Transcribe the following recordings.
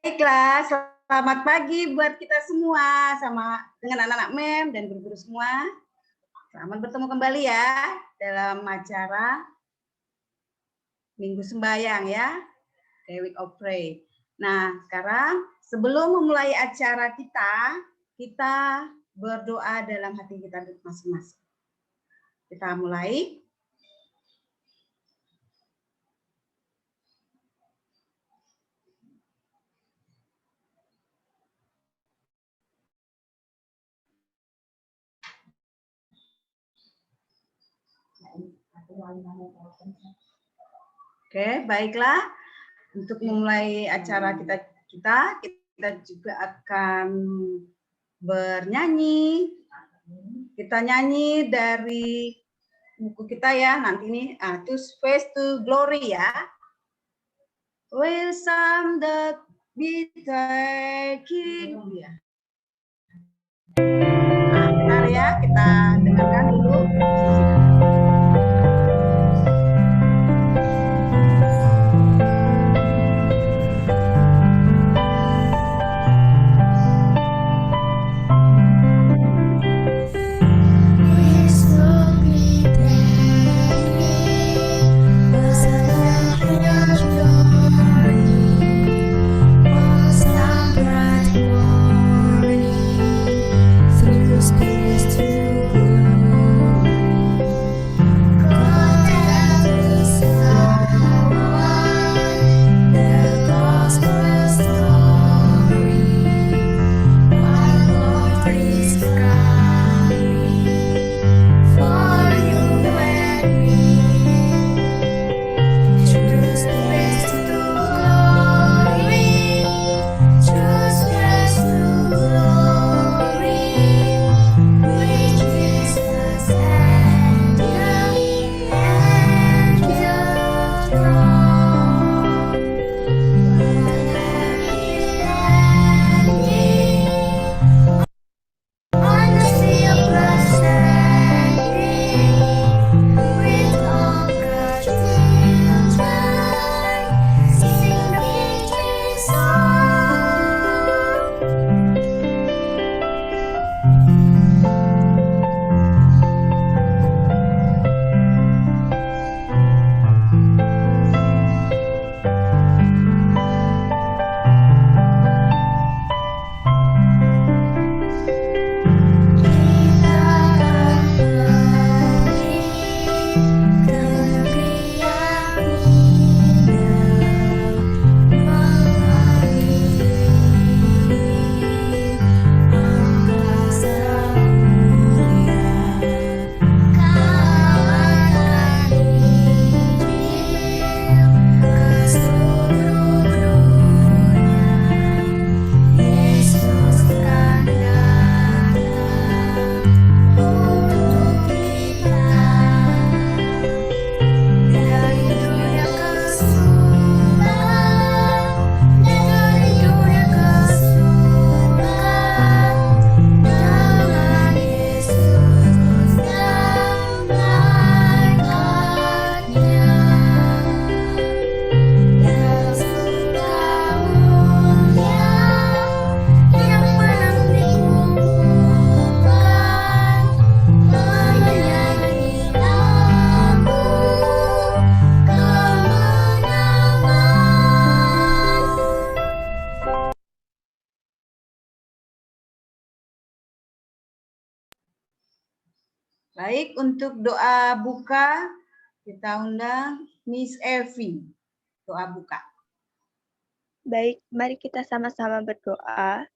Baiklah, selamat pagi buat kita semua, sama dengan anak-anak MEM dan guru-guru semua. Selamat bertemu kembali ya dalam acara Minggu Sembayang ya, Week of Pray. Nah, sekarang sebelum memulai acara kita berdoa dalam hati kita masing-masing. Kita mulai. Oke, baiklah. Untuk memulai acara kita juga akan bernyanyi. Kita nyanyi dari buku kita ya, nanti ini To Face to Glory ya. Will some that be taking ya. Nah, bentar ya, kita dengarkan dulu. Baik, untuk doa buka kita undang Miss Evi. Doa buka. Baik, mari kita sama-sama berdoa.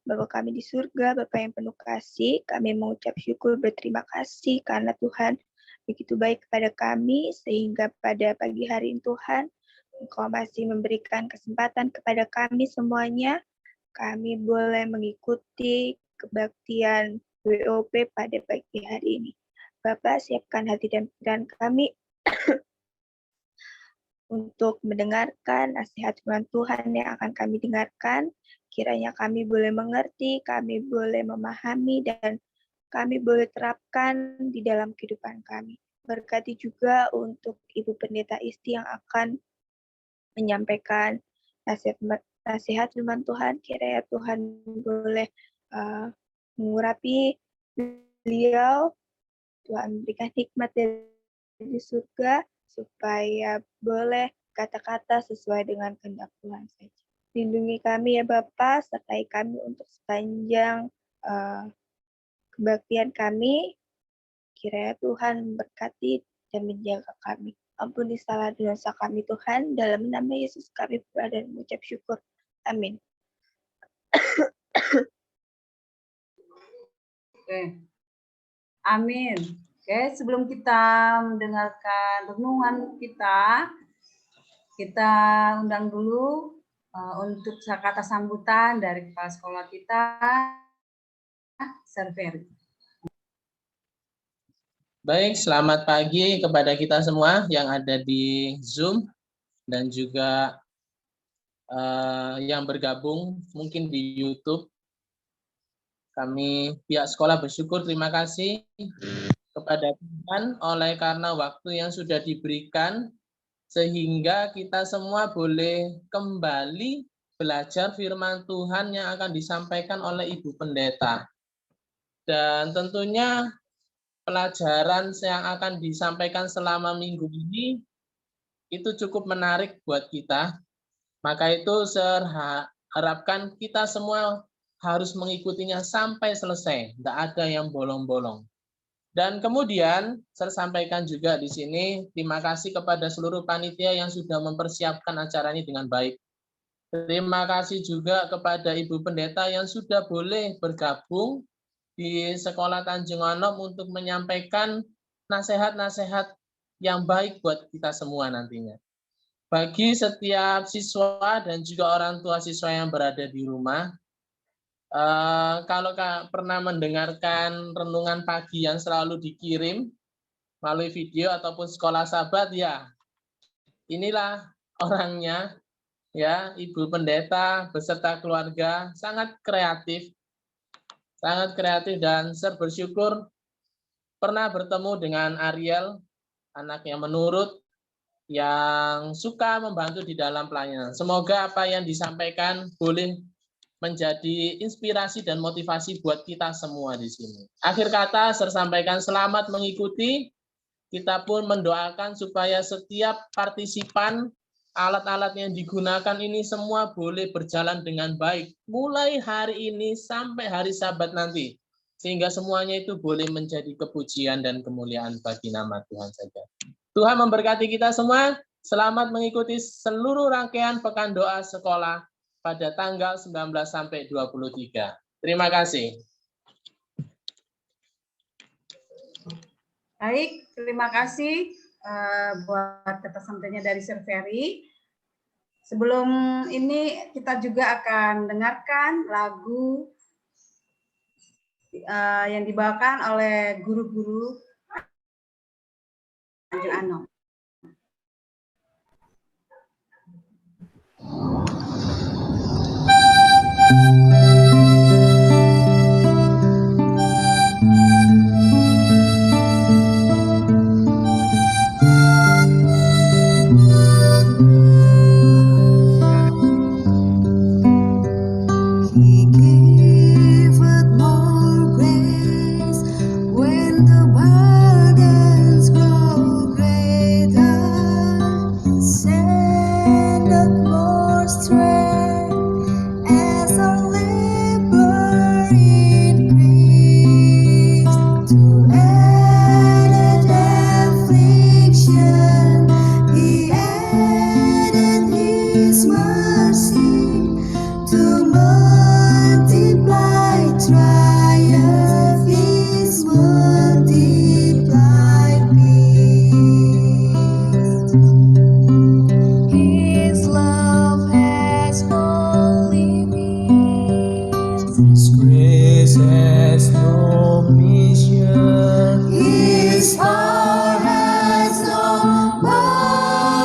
Bapa kami di surga, Bapa yang penuh kasih, kami mengucap syukur berterima kasih karena Tuhan begitu baik kepada kami, sehingga pada pagi hari ini Tuhan, Engkau masih memberikan kesempatan kepada kami semuanya, kami boleh mengikuti kebaktian WOP pada pagi hari ini. Bapak, siapkan hati dan pikiran kami untuk mendengarkan nasihat firman Tuhan yang akan kami dengarkan. Kiranya kami boleh mengerti, kami boleh memahami, dan kami boleh terapkan di dalam kehidupan kami. Berkati juga untuk Ibu Pendeta Isti yang akan menyampaikan nasihat firman Tuhan. Kiranya Tuhan boleh mengurapi beliau, Tuhan berikan hikmat dari surga, supaya boleh kata-kata sesuai dengan kehendak Tuhan saja. Lindungi kami ya Bapa, sertai kami untuk sepanjang kebaktian kami. Kiranya Tuhan memberkati dan menjaga kami. Ampuni salah dan dosa kami Tuhan, dalam nama Yesus kami berdoa dan mengucap syukur. Amin. Oke. Amin. Oke, sebelum kita mendengarkan renungan kita undang dulu untuk kata sambutan dari kepala sekolah kita, Serveri. Baik, selamat pagi kepada kita semua yang ada di Zoom dan juga yang bergabung mungkin di YouTube. Kami pihak sekolah bersyukur, terima kasih kepada Tuhan oleh karena waktu yang sudah diberikan sehingga kita semua boleh kembali belajar firman Tuhan yang akan disampaikan oleh Ibu Pendeta. Dan tentunya pelajaran yang akan disampaikan selama minggu ini itu cukup menarik buat kita. Maka itu saya harapkan kita semua harus mengikutinya sampai selesai, tidak ada yang bolong-bolong. Dan kemudian saya sampaikan juga di sini, terima kasih kepada seluruh panitia yang sudah mempersiapkan acara ini dengan baik. Terima kasih juga kepada Ibu Pendeta yang sudah boleh bergabung di Sekolah Tanjung Anom untuk menyampaikan nasihat-nasihat yang baik buat kita semua nantinya. Bagi setiap siswa dan juga orang tua siswa yang berada di rumah, kalau pernah mendengarkan renungan pagi yang selalu dikirim melalui video ataupun sekolah sahabat, ya inilah orangnya, ya Ibu Pendeta beserta keluarga sangat kreatif dan saya bersyukur pernah bertemu dengan Ariel, anak yang menurut, yang suka membantu di dalam pelayanan. Semoga apa yang disampaikan boleh menjadi inspirasi dan motivasi buat kita semua di sini. Akhir kata, saya sampaikan selamat mengikuti. Kita pun mendoakan supaya setiap partisipan, alat-alat yang digunakan ini semua boleh berjalan dengan baik. Mulai hari ini sampai hari Sabat nanti. Sehingga semuanya itu boleh menjadi kepujian dan kemuliaan bagi nama Tuhan saja. Tuhan memberkati kita semua. Selamat mengikuti seluruh rangkaian Pekan Doa Sekolah pada tanggal 19 sampai 23. Terima kasih. Baik, terima kasih buat kata sampainya dari Serveri. Sebelum ini kita juga akan dengarkan lagu yang dibawakan oleh guru-guru Tanjung Anom.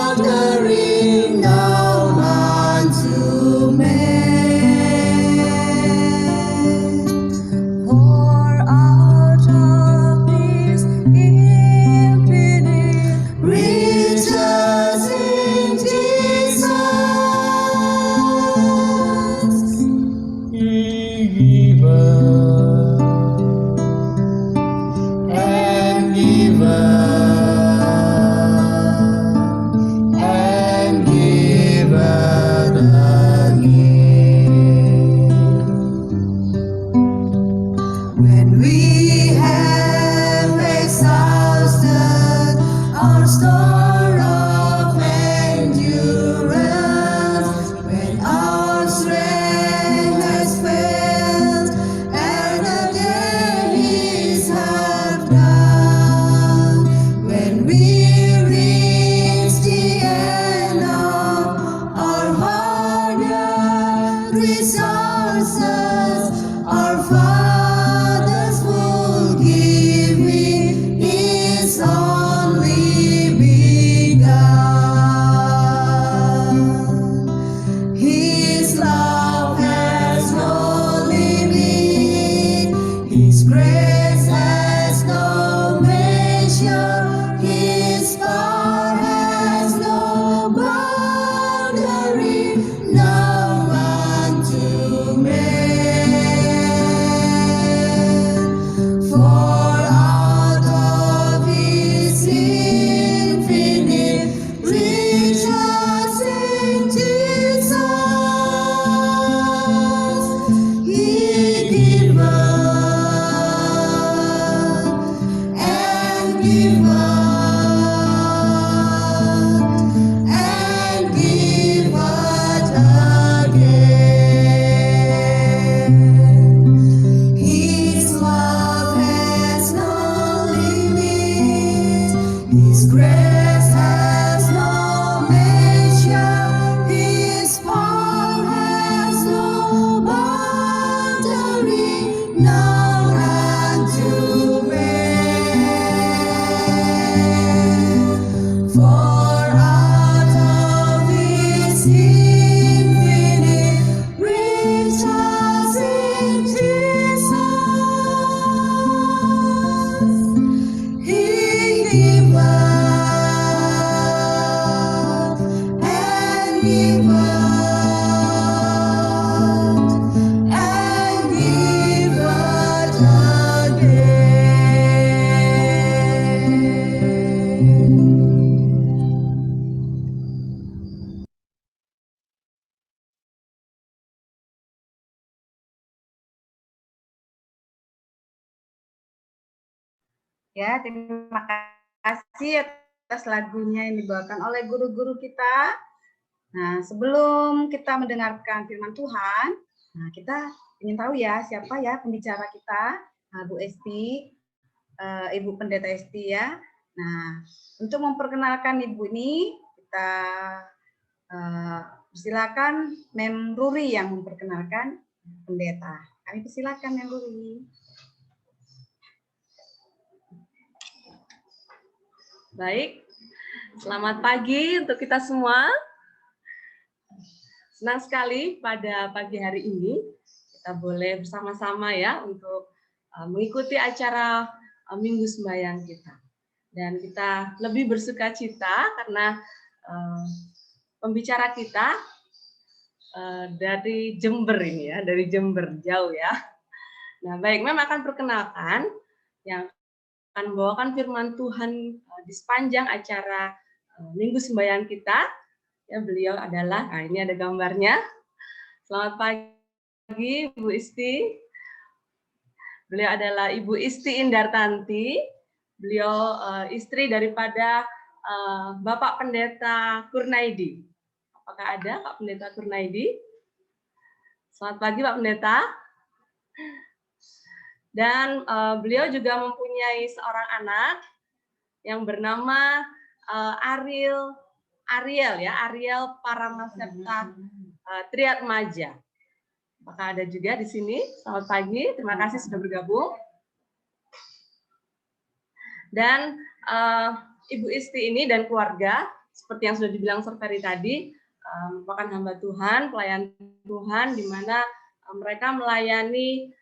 Watering down my resources our fathers will give me is only begun. His love has no limit, His grace has no measure, His power has no boundary, no unto man. For out of His infinite riches in Jesus, He giveth and giveth and giveth again. His love has no limit, His grace has no measure, His power has no boundary, known unto man. For out of His infinite riches in Jesus, He giveth and giveth and giveth again. Ya, terima kasih atas lagunya yang dibawakan oleh guru-guru kita. Nah, sebelum kita mendengarkan firman Tuhan, nah kita ingin tahu ya siapa ya pembicara kita, nah, Bu Esti, Ibu Pendeta Esti ya. Nah, untuk memperkenalkan Ibu ini, kita silakan Mem Ruri yang memperkenalkan pendeta. Kami persilakan Mem Ruri. Baik, selamat pagi untuk kita semua. Senang sekali pada pagi hari ini kita boleh bersama-sama ya untuk mengikuti acara Minggu Sembahyang kita. Dan kita lebih bersuka cita karena pembicara kita dari Jember ini ya, dari Jember jauh ya. Nah, baik, Mem akan perkenalkan yang akan membawakan firman Tuhan di sepanjang acara Minggu Sembahyang kita. Ya, beliau adalah, nah ini ada gambarnya. Selamat pagi, Bu Isti. Beliau adalah Ibu Isti Indartanti. Beliau istri daripada Bapak Pendeta Kurnaidi. Apakah ada Pak Pendeta Kurnaidi? Selamat pagi, Pak Pendeta. Dan beliau juga mempunyai seorang anak yang bernama Ariel Paramasepta Triatmaja. Apakah ada juga di sini? Selamat pagi, terima kasih sudah bergabung. Dan Ibu Isti ini dan keluarga, seperti yang sudah dibilang Serveri tadi, merupakan hamba Tuhan, pelayan Tuhan, di mana mereka melayani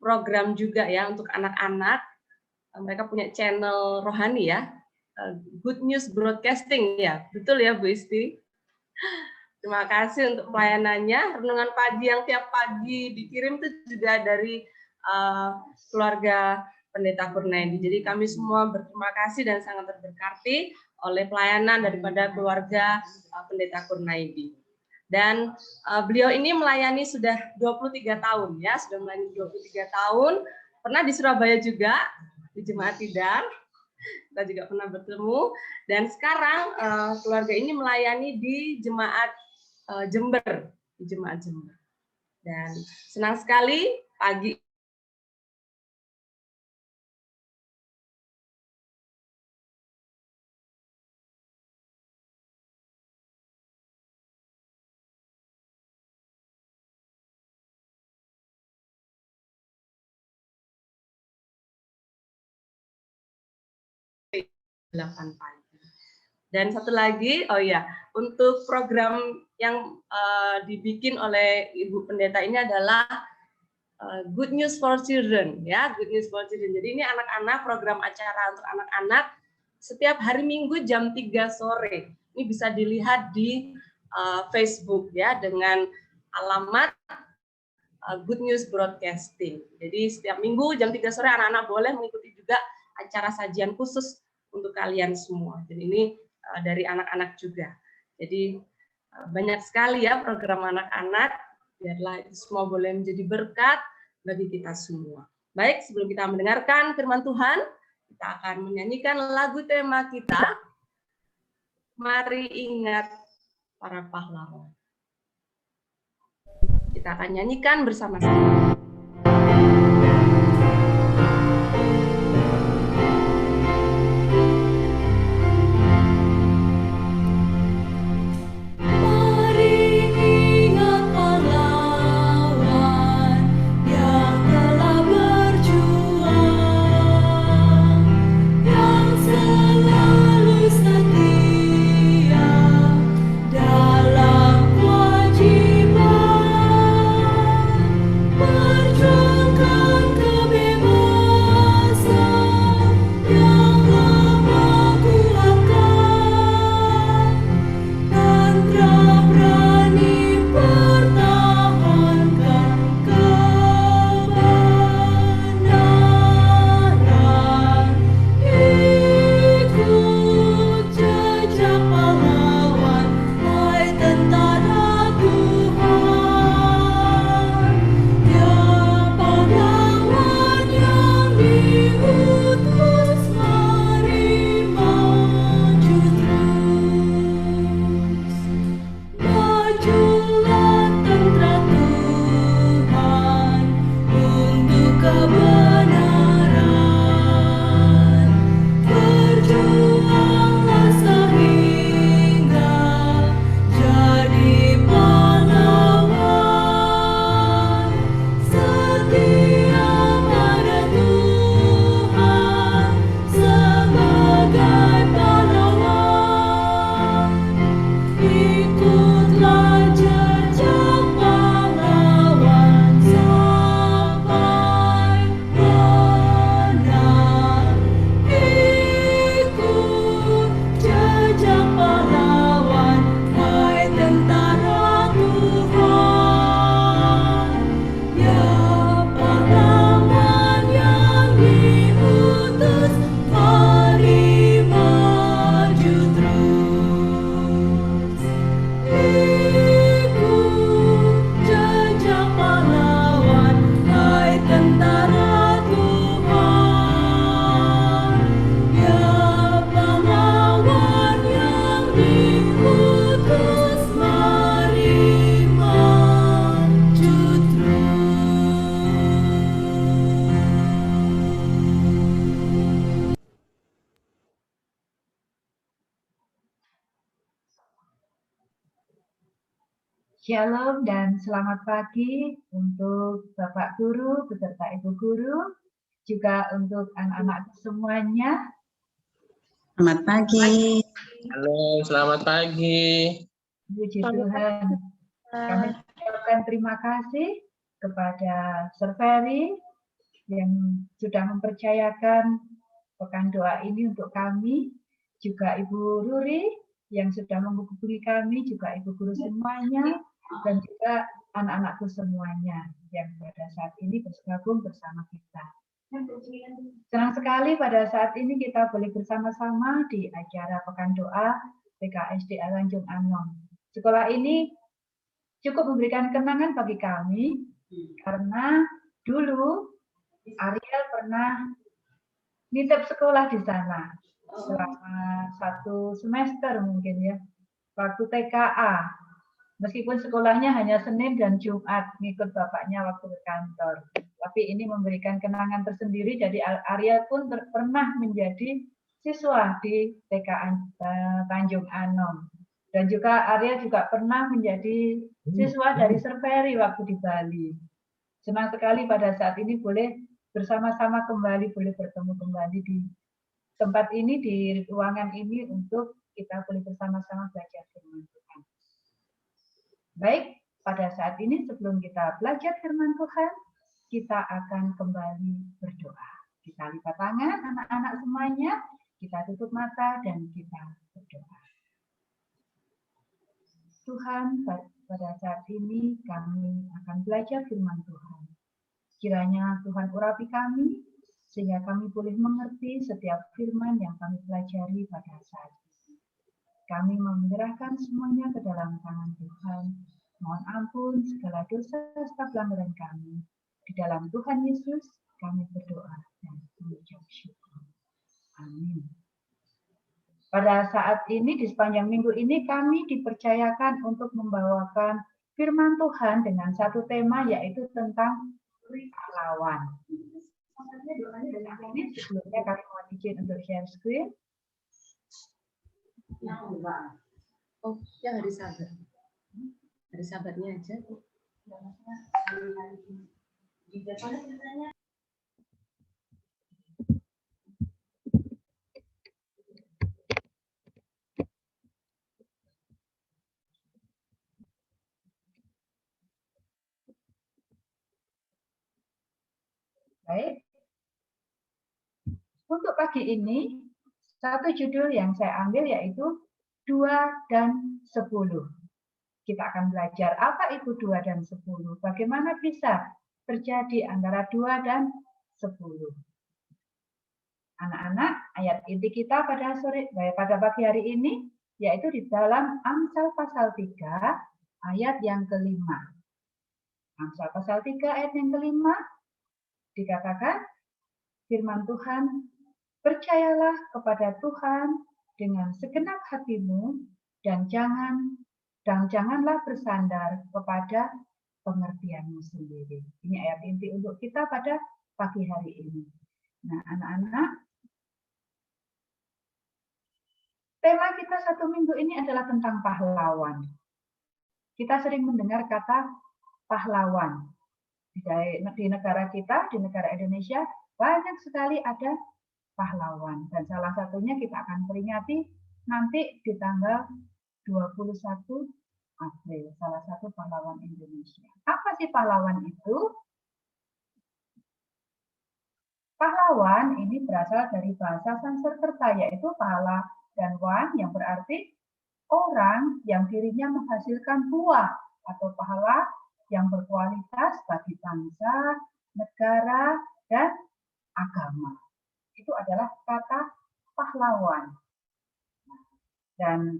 program juga ya untuk anak-anak. Mereka punya channel rohani ya, Good News Broadcasting ya, betul ya Bu Isti? Terima kasih untuk pelayanannya. Renungan pagi yang tiap pagi dikirim itu juga dari keluarga Pendeta Kurnaidi. Jadi kami semua berterima kasih dan sangat terberkati oleh pelayanan daripada keluarga Pendeta Kurnaidi. Dan beliau ini melayani sudah 23 tahun ya, sudah melayani 23 tahun. Pernah di Surabaya juga, di Jemaat Tidar. Kita juga pernah bertemu. Dan sekarang keluarga ini melayani di Jemaat Jember, di Jemaat Jember. Dan senang sekali pagi 8 pagi. Dan satu lagi, oh ya, untuk program yang dibikin oleh Ibu Pendeta ini adalah Good News for Children, ya, Good News for Children. Jadi ini anak-anak, program acara untuk anak-anak setiap hari Minggu jam 3 sore. Ini bisa dilihat di Facebook ya dengan alamat Good News Broadcasting. Jadi setiap minggu jam 3 sore anak-anak boleh mengikuti juga acara sajian khusus untuk kalian semua. Jadi ini dari anak-anak juga. Jadi banyak sekali ya program anak-anak. Biarlah itu semua boleh menjadi berkat bagi kita semua. Baik, sebelum kita mendengarkan firman Tuhan, kita akan menyanyikan lagu tema kita. Mari ingat para pahlawan. Kita akan nyanyikan bersama-sama. Shalom dan selamat pagi untuk Bapak Guru beserta Ibu Guru, juga untuk anak-anak semuanya. Selamat pagi. Halo, selamat pagi. Puji Tuhan. Kami ucapkan terima kasih kepada Sir Ferry yang sudah mempercayakan pekan doa ini untuk kami, juga Ibu Ruri yang sudah menghubungi kami, juga Ibu Guru semuanya, dan juga anak-anakku semuanya yang pada saat ini bergabung bersama kita. Senang sekali pada saat ini kita boleh bersama-sama di acara Pekan Doa PKSDA Tanjung Anom. Sekolah ini cukup memberikan kenangan bagi kami karena dulu Ariel pernah nitip sekolah di sana selama 1 semester mungkin ya, waktu TKA. Meskipun sekolahnya hanya Senin dan Jumat, ngikut bapaknya waktu ke kantor. Tapi ini memberikan kenangan tersendiri, jadi Arya pun pernah menjadi siswa di TKA Tanjung Anom. Dan juga Arya juga pernah menjadi siswa dari Sir Ferry waktu di Bali. Senang sekali pada saat ini boleh bersama-sama kembali, boleh bertemu kembali di tempat ini, di ruangan ini untuk kita boleh bersama-sama belajar firman Tuhan. Baik, pada saat ini sebelum kita belajar firman Tuhan, kita akan kembali berdoa. Kita lipat tangan, anak-anak semuanya, kita tutup mata dan kita berdoa. Tuhan, pada saat ini kami akan belajar firman Tuhan. Kiranya Tuhan urapi kami, sehingga kami boleh mengerti setiap firman yang kami pelajari pada saat ini. Kami menyerahkan semuanya ke dalam tangan Tuhan. Mohon ampun segala dosa serta pelanggaran kami. Di dalam Tuhan Yesus kami berdoa dan mengucap syukur. Amin. Pada saat ini, di sepanjang minggu ini, kami dipercayakan untuk membawakan firman Tuhan dengan satu tema, yaitu tentang pahlawan. Ini sebelumnya kami mohon izin untuk share screen. Oh, yang hari Sabat. Hari Sabatnya aja. Baik. Untuk pagi ini, satu judul yang saya ambil yaitu 2 dan 10. Kita akan belajar apa itu 2 dan 10. Bagaimana bisa terjadi antara 2 dan 10. Anak-anak, ayat inti kita pada pagi hari ini yaitu di dalam Amsal pasal 3 ayat yang kelima. Amsal pasal 3 ayat yang kelima dikatakan firman Tuhan, percayalah kepada Tuhan dengan segenap hatimu dan janganlah bersandar kepada pengertianmu sendiri. Ini ayat inti untuk kita pada pagi hari ini. Nah, anak-anak, tema kita satu minggu ini adalah tentang pahlawan. Kita sering mendengar kata pahlawan. Di negara kita, di negara Indonesia, banyak sekali ada pahlawan. Dan salah satunya kita akan peringati nanti di tanggal 21 April, salah satu pahlawan Indonesia. Apa sih pahlawan itu? Pahlawan ini berasal dari bahasa Sanskerta, yaitu pahala dan wan, yang berarti orang yang dirinya menghasilkan buah atau pahala yang berkualitas bagi bangsa, negara, dan agama. Itu adalah kata pahlawan. Dan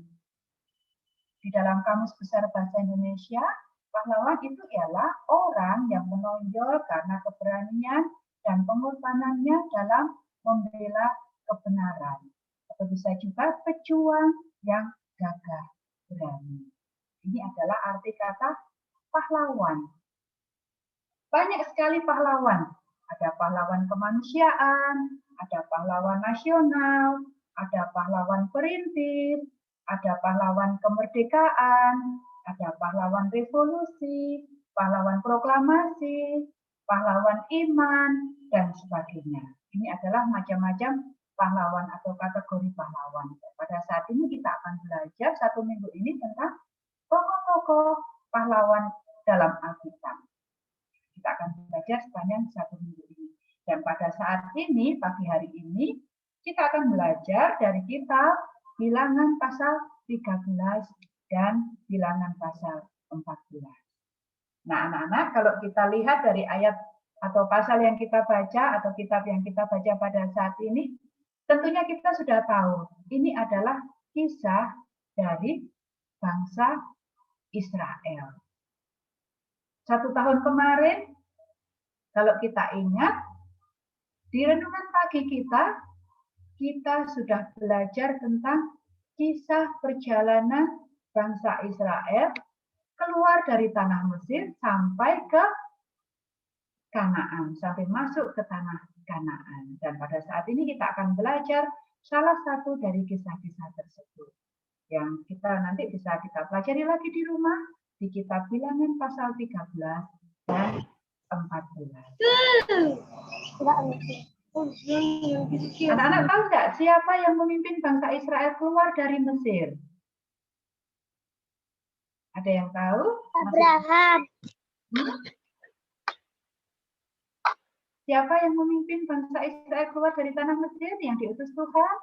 di dalam Kamus Besar Bahasa Indonesia, pahlawan itu ialah orang yang menonjol karena keberanian dan pengorbanannya dalam membela kebenaran. Atau bisa juga pejuang yang gagah berani. Ini adalah arti kata pahlawan. Banyak sekali pahlawan. Ada pahlawan kemanusiaan, ada pahlawan nasional, ada pahlawan perintis, ada pahlawan kemerdekaan, ada pahlawan revolusi, pahlawan proklamasi, pahlawan iman, dan sebagainya. Ini adalah macam-macam pahlawan atau kategori pahlawan. Pada saat ini kita akan belajar satu minggu ini tentang tokoh-tokoh pahlawan dalam Alkitab. Kita akan belajar sepanjang satu minggu ini. Dan pada saat ini, pagi hari ini, kita akan belajar dari kitab Bilangan pasal 13 dan Bilangan pasal 14. Nah, anak-anak, kalau kita lihat dari ayat atau pasal yang kita baca atau kitab yang kita baca pada saat ini, tentunya kita sudah tahu, ini adalah kisah dari bangsa Israel. 1 tahun kemarin, kalau kita ingat, di renungan pagi kita sudah belajar tentang kisah perjalanan bangsa Israel keluar dari tanah Mesir sampai ke Kanaan, sampai masuk ke tanah Kanaan. Dan pada saat ini kita akan belajar salah satu dari kisah-kisah tersebut. Yang kita nanti bisa kita pelajari lagi di rumah, di kitab Bilangan pasal 13 dan 14. Anak-anak tahu nggak siapa yang memimpin bangsa Israel keluar dari Mesir? Ada yang tahu? Abraham. Siapa yang memimpin bangsa Israel keluar dari tanah Mesir yang diutus Tuhan?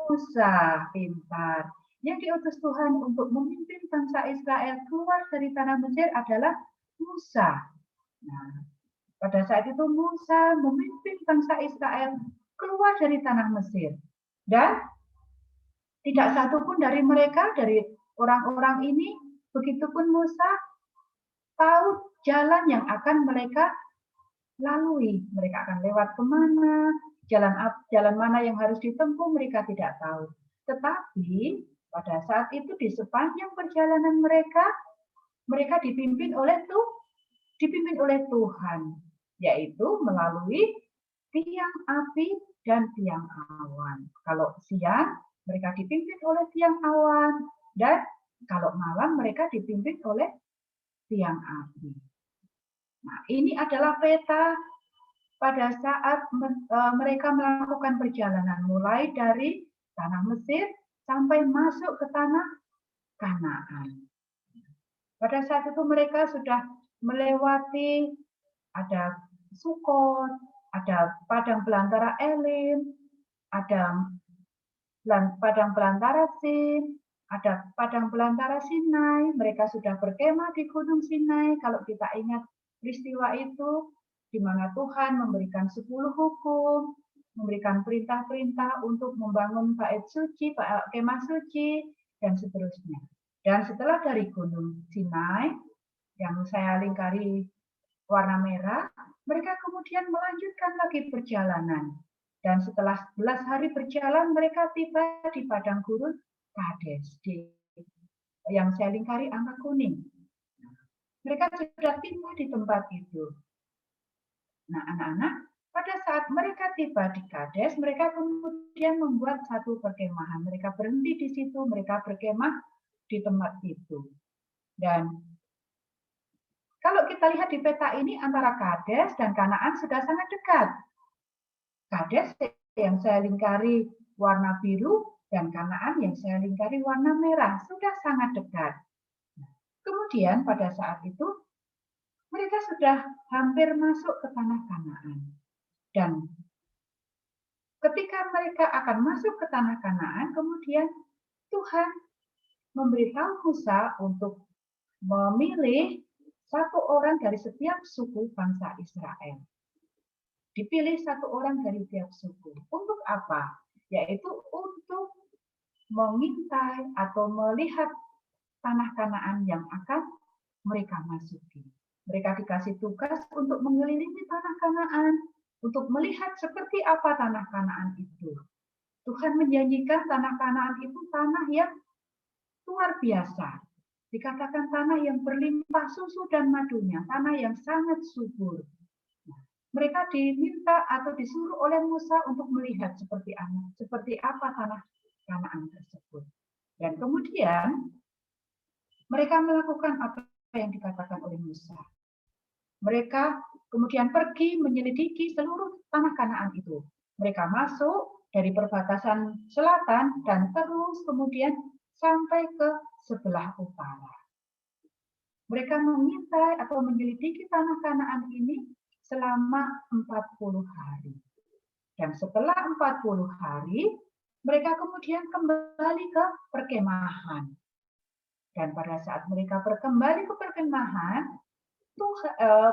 Musa, pintar. Yang diutus Tuhan untuk memimpin bangsa Israel keluar dari tanah Mesir adalah Musa. Nah, pada saat itu Musa memimpin bangsa Israel keluar dari tanah Mesir. Dan tidak satu pun dari mereka, dari orang-orang ini, begitupun Musa tahu jalan yang akan mereka lalui. Mereka akan lewat kemana, jalan mana yang harus ditempuh, mereka tidak tahu. Tetapi pada saat itu di sepanjang perjalanan mereka dipimpin oleh Tuhan, yaitu melalui tiang api dan tiang awan. Kalau siang mereka dipimpin oleh tiang awan, dan kalau malam mereka dipimpin oleh tiang api. Nah, ini adalah peta pada saat mereka melakukan perjalanan mulai dari tanah Mesir sampai masuk ke tanah Kanaan. Pada saat itu mereka sudah melewati ada Sukot, ada padang belantara Elim, ada padang belantara Sin, ada padang belantara Sinai. Mereka sudah berkemah di Gunung Sinai. Kalau kita ingat peristiwa itu, di mana Tuhan memberikan 10 hukum, memberikan perintah-perintah untuk membangun bait suci, kemah suci, dan seterusnya. Dan setelah dari Gunung Sinai, yang saya lingkari warna merah, mereka kemudian melanjutkan lagi perjalanan. Dan setelah 11 hari berjalan, mereka tiba di padang gurun Kades, yang saya lingkari angka kuning. Mereka sudah tiba di tempat itu. Nah, anak-anak, pada saat mereka tiba di Kades, mereka kemudian membuat satu perkemahan. Mereka berhenti di situ, mereka berkemah di tempat itu. Dan kalau kita lihat di peta ini, antara Kades dan Kanaan sudah sangat dekat. Kades yang saya lingkari warna biru, dan Kanaan yang saya lingkari warna merah, sudah sangat dekat. Kemudian pada saat itu, mereka sudah hampir masuk ke tanah Kanaan. Dan ketika mereka akan masuk ke tanah Kanaan, kemudian Tuhan memberitahu Musa untuk memilih satu orang dari setiap suku bangsa Israel. Dipilih satu orang dari tiap suku. Untuk apa? Yaitu untuk mengintai atau melihat tanah Kanaan yang akan mereka masuki. Mereka dikasih tugas untuk mengelilingi tanah Kanaan, untuk melihat seperti apa tanah Kanaan itu. Tuhan menjanjikan tanah Kanaan itu tanah yang luar biasa. Dikatakan tanah yang berlimpah susu dan madunya, tanah yang sangat subur. Mereka diminta atau disuruh oleh Musa untuk melihat seperti apa tanah Kanaan tersebut. Dan kemudian mereka melakukan apa yang dikatakan oleh Musa. Mereka kemudian pergi menyelidiki seluruh tanah Kanaan itu. Mereka masuk dari perbatasan selatan dan terus kemudian sampai ke sebelah utara. Mereka mengintai atau menyelidiki tanah Kanaan ini selama 40 hari. Dan setelah 40 hari, mereka kemudian kembali ke perkemahan. Dan pada saat mereka kembali ke perkemahan,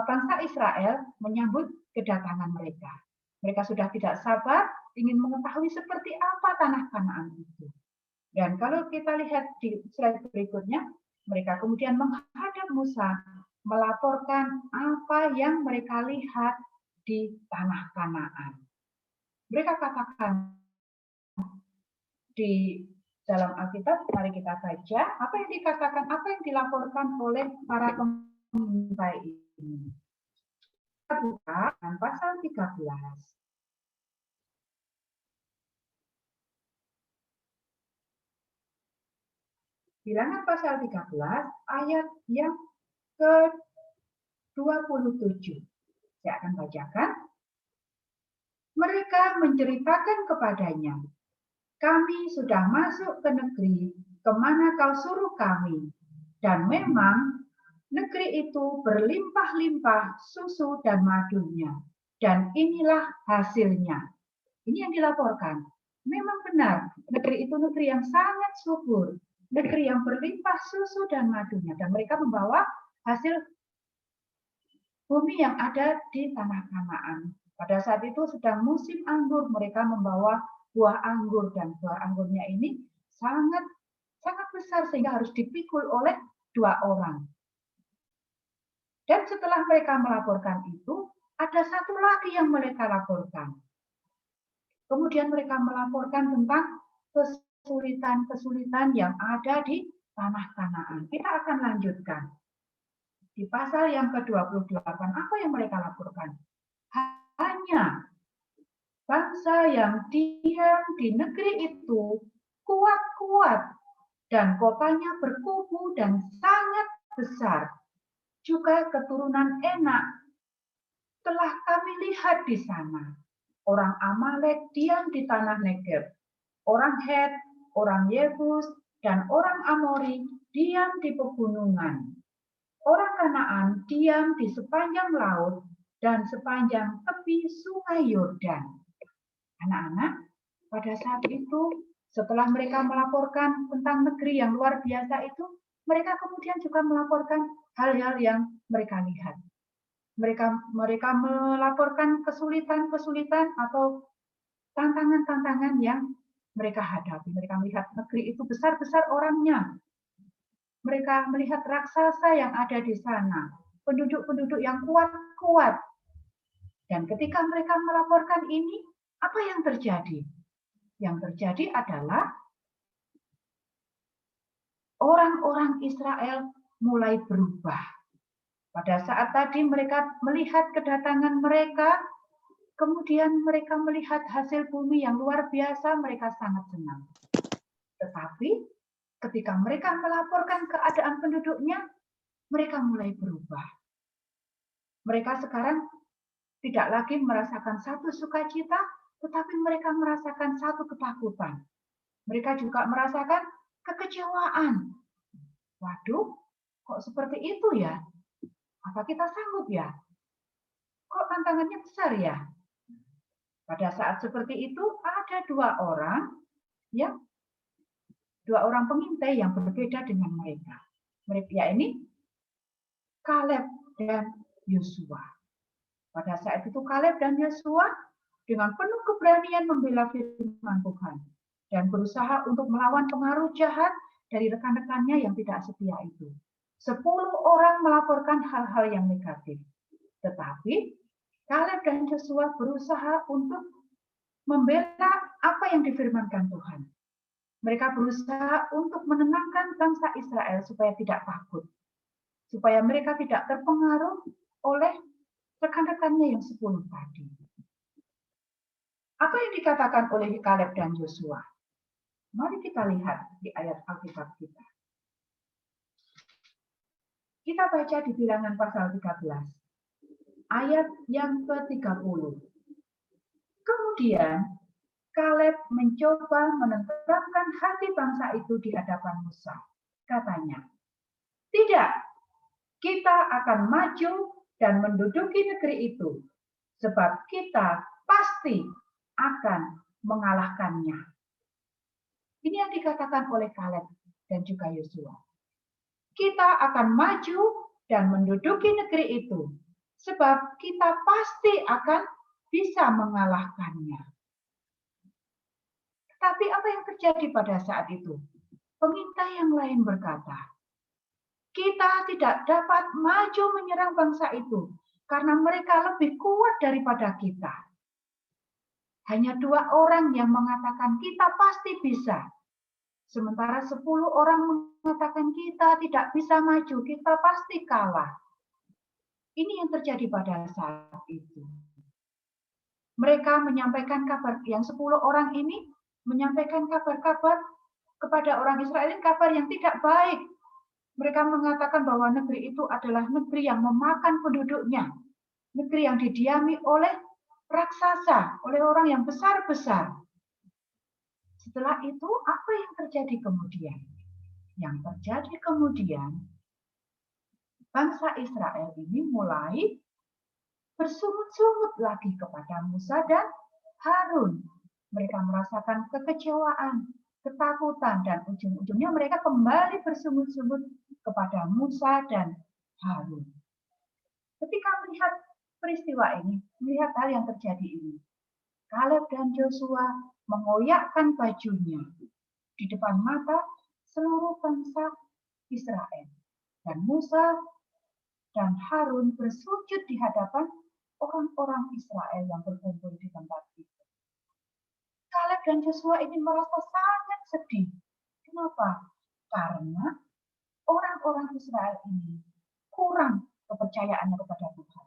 bangsa Israel menyambut kedatangan mereka. Mereka sudah tidak sabar ingin mengetahui seperti apa tanah Kanaan itu. Dan kalau kita lihat di slide berikutnya, mereka kemudian menghadap Musa, melaporkan apa yang mereka lihat di tanah Kanaan. Mereka katakan di dalam Alkitab, mari kita baca apa yang dikatakan, apa yang dilaporkan oleh para pengintai ini. Kita buka dengan pasal 13. Bilangan pasal 13 ayat yang 27. Saya akan bacakan. Mereka menceritakan kepadanya, kami sudah masuk ke negeri kemana kau suruh kami. Dan memang negeri itu berlimpah-limpah susu dan madunya. Dan inilah hasilnya. Ini yang dilaporkan. Memang benar, negeri itu negeri yang sangat subur. Negeri yang berlimpah susu dan madunya. Dan mereka membawa hasil bumi yang ada di tanah Kanaan. Pada saat itu sedang musim anggur, mereka membawa buah anggur. Dan buah anggurnya ini sangat besar sehingga harus dipikul oleh 2 orang. Dan setelah mereka melaporkan itu, ada satu lagi yang mereka laporkan. Kemudian mereka melaporkan tentang kesulitan-kesulitan yang ada di tanah Kanaan. Kita akan lanjutkan. Di pasal yang ke-28, apa yang mereka laporkan? Hanya bangsa yang diam di negeri itu kuat-kuat dan kotanya berkubu dan sangat besar. Juga keturunan Enak telah kami lihat di sana. Orang Amalek diam di tanah Negeb. Orang Het, orang Yebus, dan orang Amori diam di pegunungan. Orang Kanaan diam di sepanjang laut dan sepanjang tepi sungai Yordan. Anak-anak, pada saat itu, setelah mereka melaporkan tentang negeri yang luar biasa itu, mereka kemudian juga melaporkan hal-hal yang mereka lihat. Mereka melaporkan kesulitan-kesulitan atau tantangan-tantangan yang mereka hadapi. Mereka melihat negeri itu besar-besar orangnya. Mereka melihat raksasa yang ada di sana, penduduk-penduduk yang kuat-kuat. Dan ketika mereka melaporkan ini, apa yang terjadi? Yang terjadi adalah orang-orang Israel mulai berubah. Pada saat tadi mereka melihat kedatangan mereka, kemudian mereka melihat hasil bumi yang luar biasa, mereka sangat senang. Tetapi ketika mereka melaporkan keadaan penduduknya, mereka mulai berubah. Mereka sekarang tidak lagi merasakan satu sukacita, tetapi mereka merasakan satu ketakutan. Mereka juga merasakan kekecewaan. Waduh, kok seperti itu ya? Apa kita sanggup ya? Kok tantangannya besar ya? Pada saat seperti itu ada 2 orang yang 2 orang pengintai yang berbeda dengan mereka. Mereka ini Kaleb dan Yosua. Pada saat itu Kaleb dan Yosua dengan penuh keberanian membela firman Tuhan dan berusaha untuk melawan pengaruh jahat dari rekan-rekannya yang tidak setia itu. 10 orang melaporkan hal-hal yang negatif. Tetapi Kaleb dan Yosua berusaha untuk membela apa yang difirmankan Tuhan. Mereka berusaha untuk menenangkan bangsa Israel supaya tidak takut. Supaya mereka tidak terpengaruh oleh rekan-rekannya yang 10 tadi. Apa yang dikatakan oleh Kaleb dan Yosua? Mari kita lihat di ayat Alkitab kita. Kita baca di Bilangan pasal 13, ayat yang ke-30. Kemudian Kaleb mencoba menenteramkan hati bangsa itu di hadapan Musa. Katanya, tidak, kita akan maju dan menduduki negeri itu, sebab kita pasti akan mengalahkannya. Ini yang dikatakan oleh Kaleb dan juga Yosua. Kita akan maju dan menduduki negeri itu, sebab kita pasti akan bisa mengalahkannya. Tapi apa yang terjadi pada saat itu? Pengintai yang lain berkata, kita tidak dapat maju menyerang bangsa itu, karena mereka lebih kuat daripada kita. Hanya 2 orang yang mengatakan kita pasti bisa. Sementara 10 orang mengatakan kita tidak bisa maju, kita pasti kalah. Ini yang terjadi pada saat itu. Mereka menyampaikan kabar, yang 10 orang ini menyampaikan kabar-kabar kepada orang Israel, kabar yang tidak baik. Mereka mengatakan bahwa negeri itu adalah negeri yang memakan penduduknya, negeri yang didiami oleh raksasa, oleh orang yang besar-besar. Setelah itu, apa yang terjadi kemudian? Yang terjadi kemudian, bangsa Israel ini mulai bersungut-sungut lagi kepada Musa dan Harun. Mereka merasakan kekecewaan, ketakutan, dan ujung-ujungnya mereka kembali bersungut-sungut kepada Musa dan Harun. Ketika melihat peristiwa ini, melihat hal yang terjadi ini, Kaleb dan Joshua mengoyakkan bajunya di depan mata seluruh bangsa Israel. Dan Musa dan Harun bersujud di hadapan orang-orang Israel yang berkumpul di tempat itu. Kaleb dan Joshua ini merasa sangat sedih. Kenapa? Karena orang-orang Israel ini kurang kepercayaannya kepada Tuhan.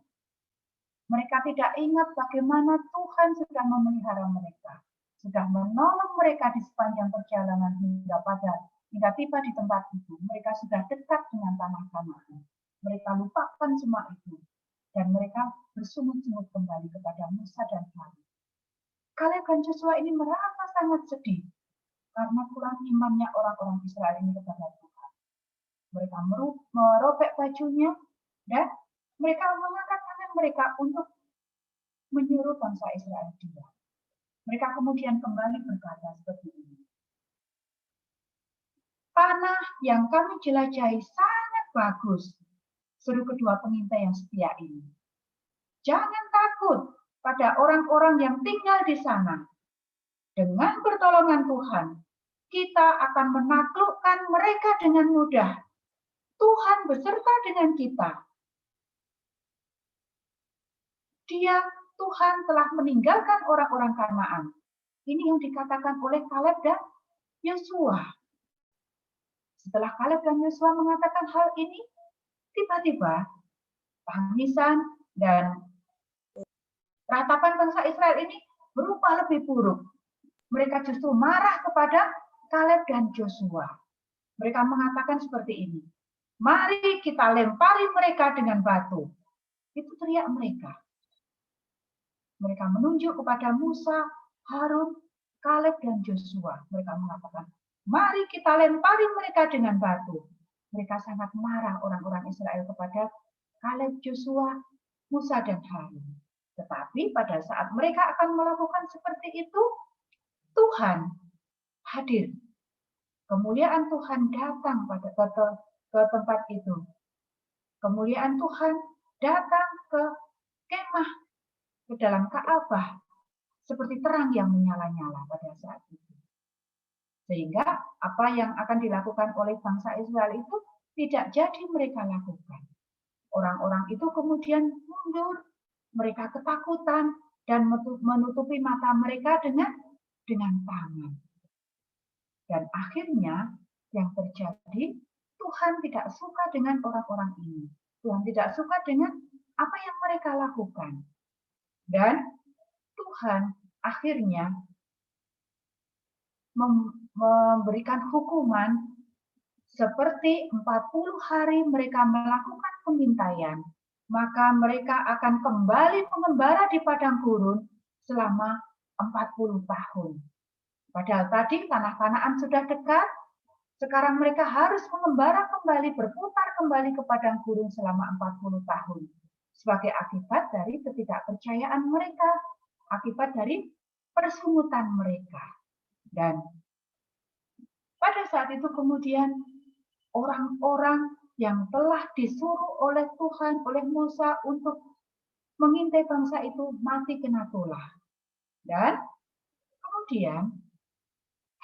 Mereka tidak ingat bagaimana Tuhan sudah memelihara mereka, sudah menolong mereka di sepanjang perjalanan hingga tiba di tempat itu. Mereka sudah dekat dengan tanah Kanaan. Mereka lupakan semua itu dan mereka bersungut-sungut kembali kepada Musa dan Harun. Kaleb dan Joshua ini merasa sangat sedih karena kurang imannya orang-orang Israel ini kepada Tuhan. Mereka merobek bajunya dan mereka mengangkat tangan mereka untuk menyuruh bangsa Israel diam. Mereka kemudian kembali berkata seperti ini. Tanah yang kami jelajahi sangat bagus, seru kedua pengintai yang setia ini. Jangan takut pada orang-orang yang tinggal di sana. Dengan pertolongan Tuhan, kita akan menaklukkan mereka dengan mudah. Tuhan beserta dengan kita. Tuhan telah meninggalkan orang-orang Kanaan. Ini yang dikatakan oleh Kaleb dan Yosua. Setelah Kaleb dan Yosua mengatakan hal ini, tiba-tiba tangisan dan ratapan bangsa Israel ini berubah lebih buruk. Mereka justru marah kepada Kaleb dan Joshua. Mereka mengatakan seperti ini. Mari kita lempari mereka dengan batu. Itu teriak mereka. Mereka menunjuk kepada Musa, Harun, Kaleb, dan Joshua. Mereka mengatakan, mari kita lempari mereka dengan batu. Mereka sangat marah orang-orang Israel kepada Kaleb, Joshua, Musa, dan Harun. Tetapi pada saat mereka akan melakukan seperti itu, Tuhan hadir. Kemuliaan Tuhan datang ke tempat itu. Kemuliaan Tuhan datang ke kemah, ke dalam Ka'bah, seperti terang yang menyala-nyala pada saat itu. Sehingga apa yang akan dilakukan oleh bangsa Israel itu tidak jadi mereka lakukan. Orang-orang itu kemudian mundur, mereka ketakutan dan menutupi mata mereka dengan tangan. Dan akhirnya yang terjadi, Tuhan tidak suka dengan orang-orang ini. Tuhan tidak suka dengan apa yang mereka lakukan. Dan Tuhan akhirnya memberikan hukuman seperti 40 hari mereka melakukan pengintaian, maka mereka akan kembali mengembara di padang gurun selama 40 tahun. Padahal tadi tanah Kanaan sudah dekat, sekarang mereka harus mengembara kembali, berputar kembali ke padang gurun selama 40 tahun. Sebagai akibat dari ketidakpercayaan mereka, akibat dari persungutan mereka. Dan pada saat itu kemudian orang-orang yang telah disuruh oleh Tuhan, oleh Musa untuk mengintai bangsa itu mati kena tulah. Dan kemudian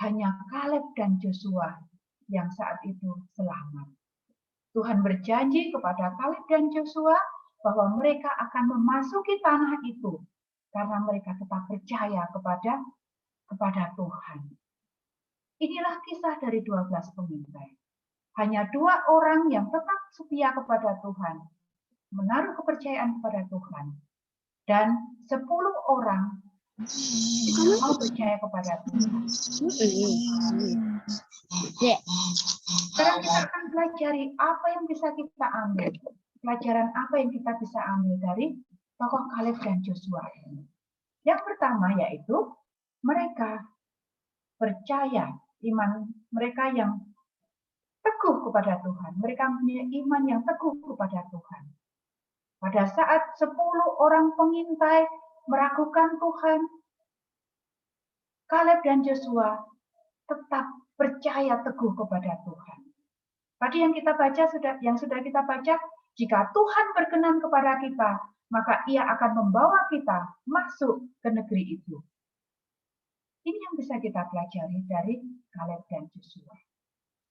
hanya Kaleb dan Joshua yang saat itu selamat. Tuhan berjanji kepada Kaleb dan Joshua bahwa mereka akan memasuki tanah itu karena mereka tetap percaya kepada Tuhan. Inilah kisah dari 12 pengintai. Hanya 2 orang yang tetap setia kepada Tuhan, menaruh kepercayaan kepada Tuhan, dan 10 orang Kita mau percaya kepada Tuhan. Sekarang kita akan pelajari apa yang bisa kita ambil. Pelajaran apa yang kita bisa ambil dari tokoh Kaleb dan Joshua ini. Yang pertama yaitu mereka percaya, iman mereka yang teguh kepada Tuhan. Mereka punya iman yang teguh kepada Tuhan. Pada saat 10 orang pengintai meragukan Tuhan, Kaleb dan Joshua tetap percaya teguh kepada Tuhan. Tadi yang kita baca yang sudah kita baca, jika Tuhan berkenan kepada kita, maka Ia akan membawa kita masuk ke negeri itu. Ini yang bisa kita pelajari dari Kaleb dan Joshua.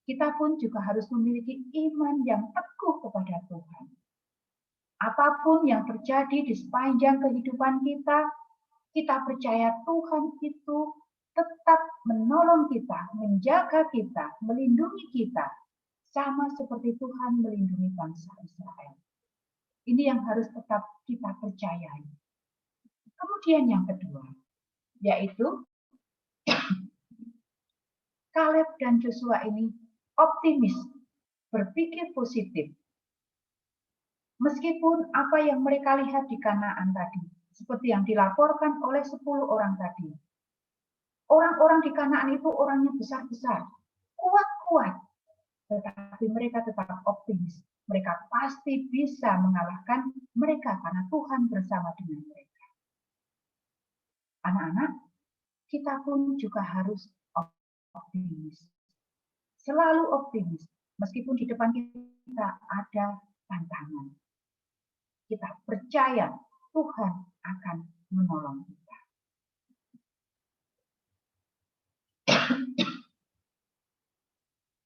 Kita pun juga harus memiliki iman yang teguh kepada Tuhan. Apapun yang terjadi di sepanjang kehidupan kita, kita percaya Tuhan itu tetap menolong kita, menjaga kita, melindungi kita, sama seperti Tuhan melindungi bangsa Israel. Ini yang harus tetap kita percayai. Kemudian yang kedua, yaitu Kaleb dan Joshua ini optimis, berpikir positif. Meskipun apa yang mereka lihat di Kanaan tadi, seperti yang dilaporkan oleh 10 orang tadi. Orang-orang di Kanaan itu orangnya besar-besar, kuat-kuat. Tetapi mereka tetap optimis. Mereka pasti bisa mengalahkan mereka karena Tuhan bersama dengan mereka. Anak-anak, kita pun juga harus optimis. Selalu optimis, meskipun di depan kita ada tantangan. Kita percaya Tuhan akan menolong kita.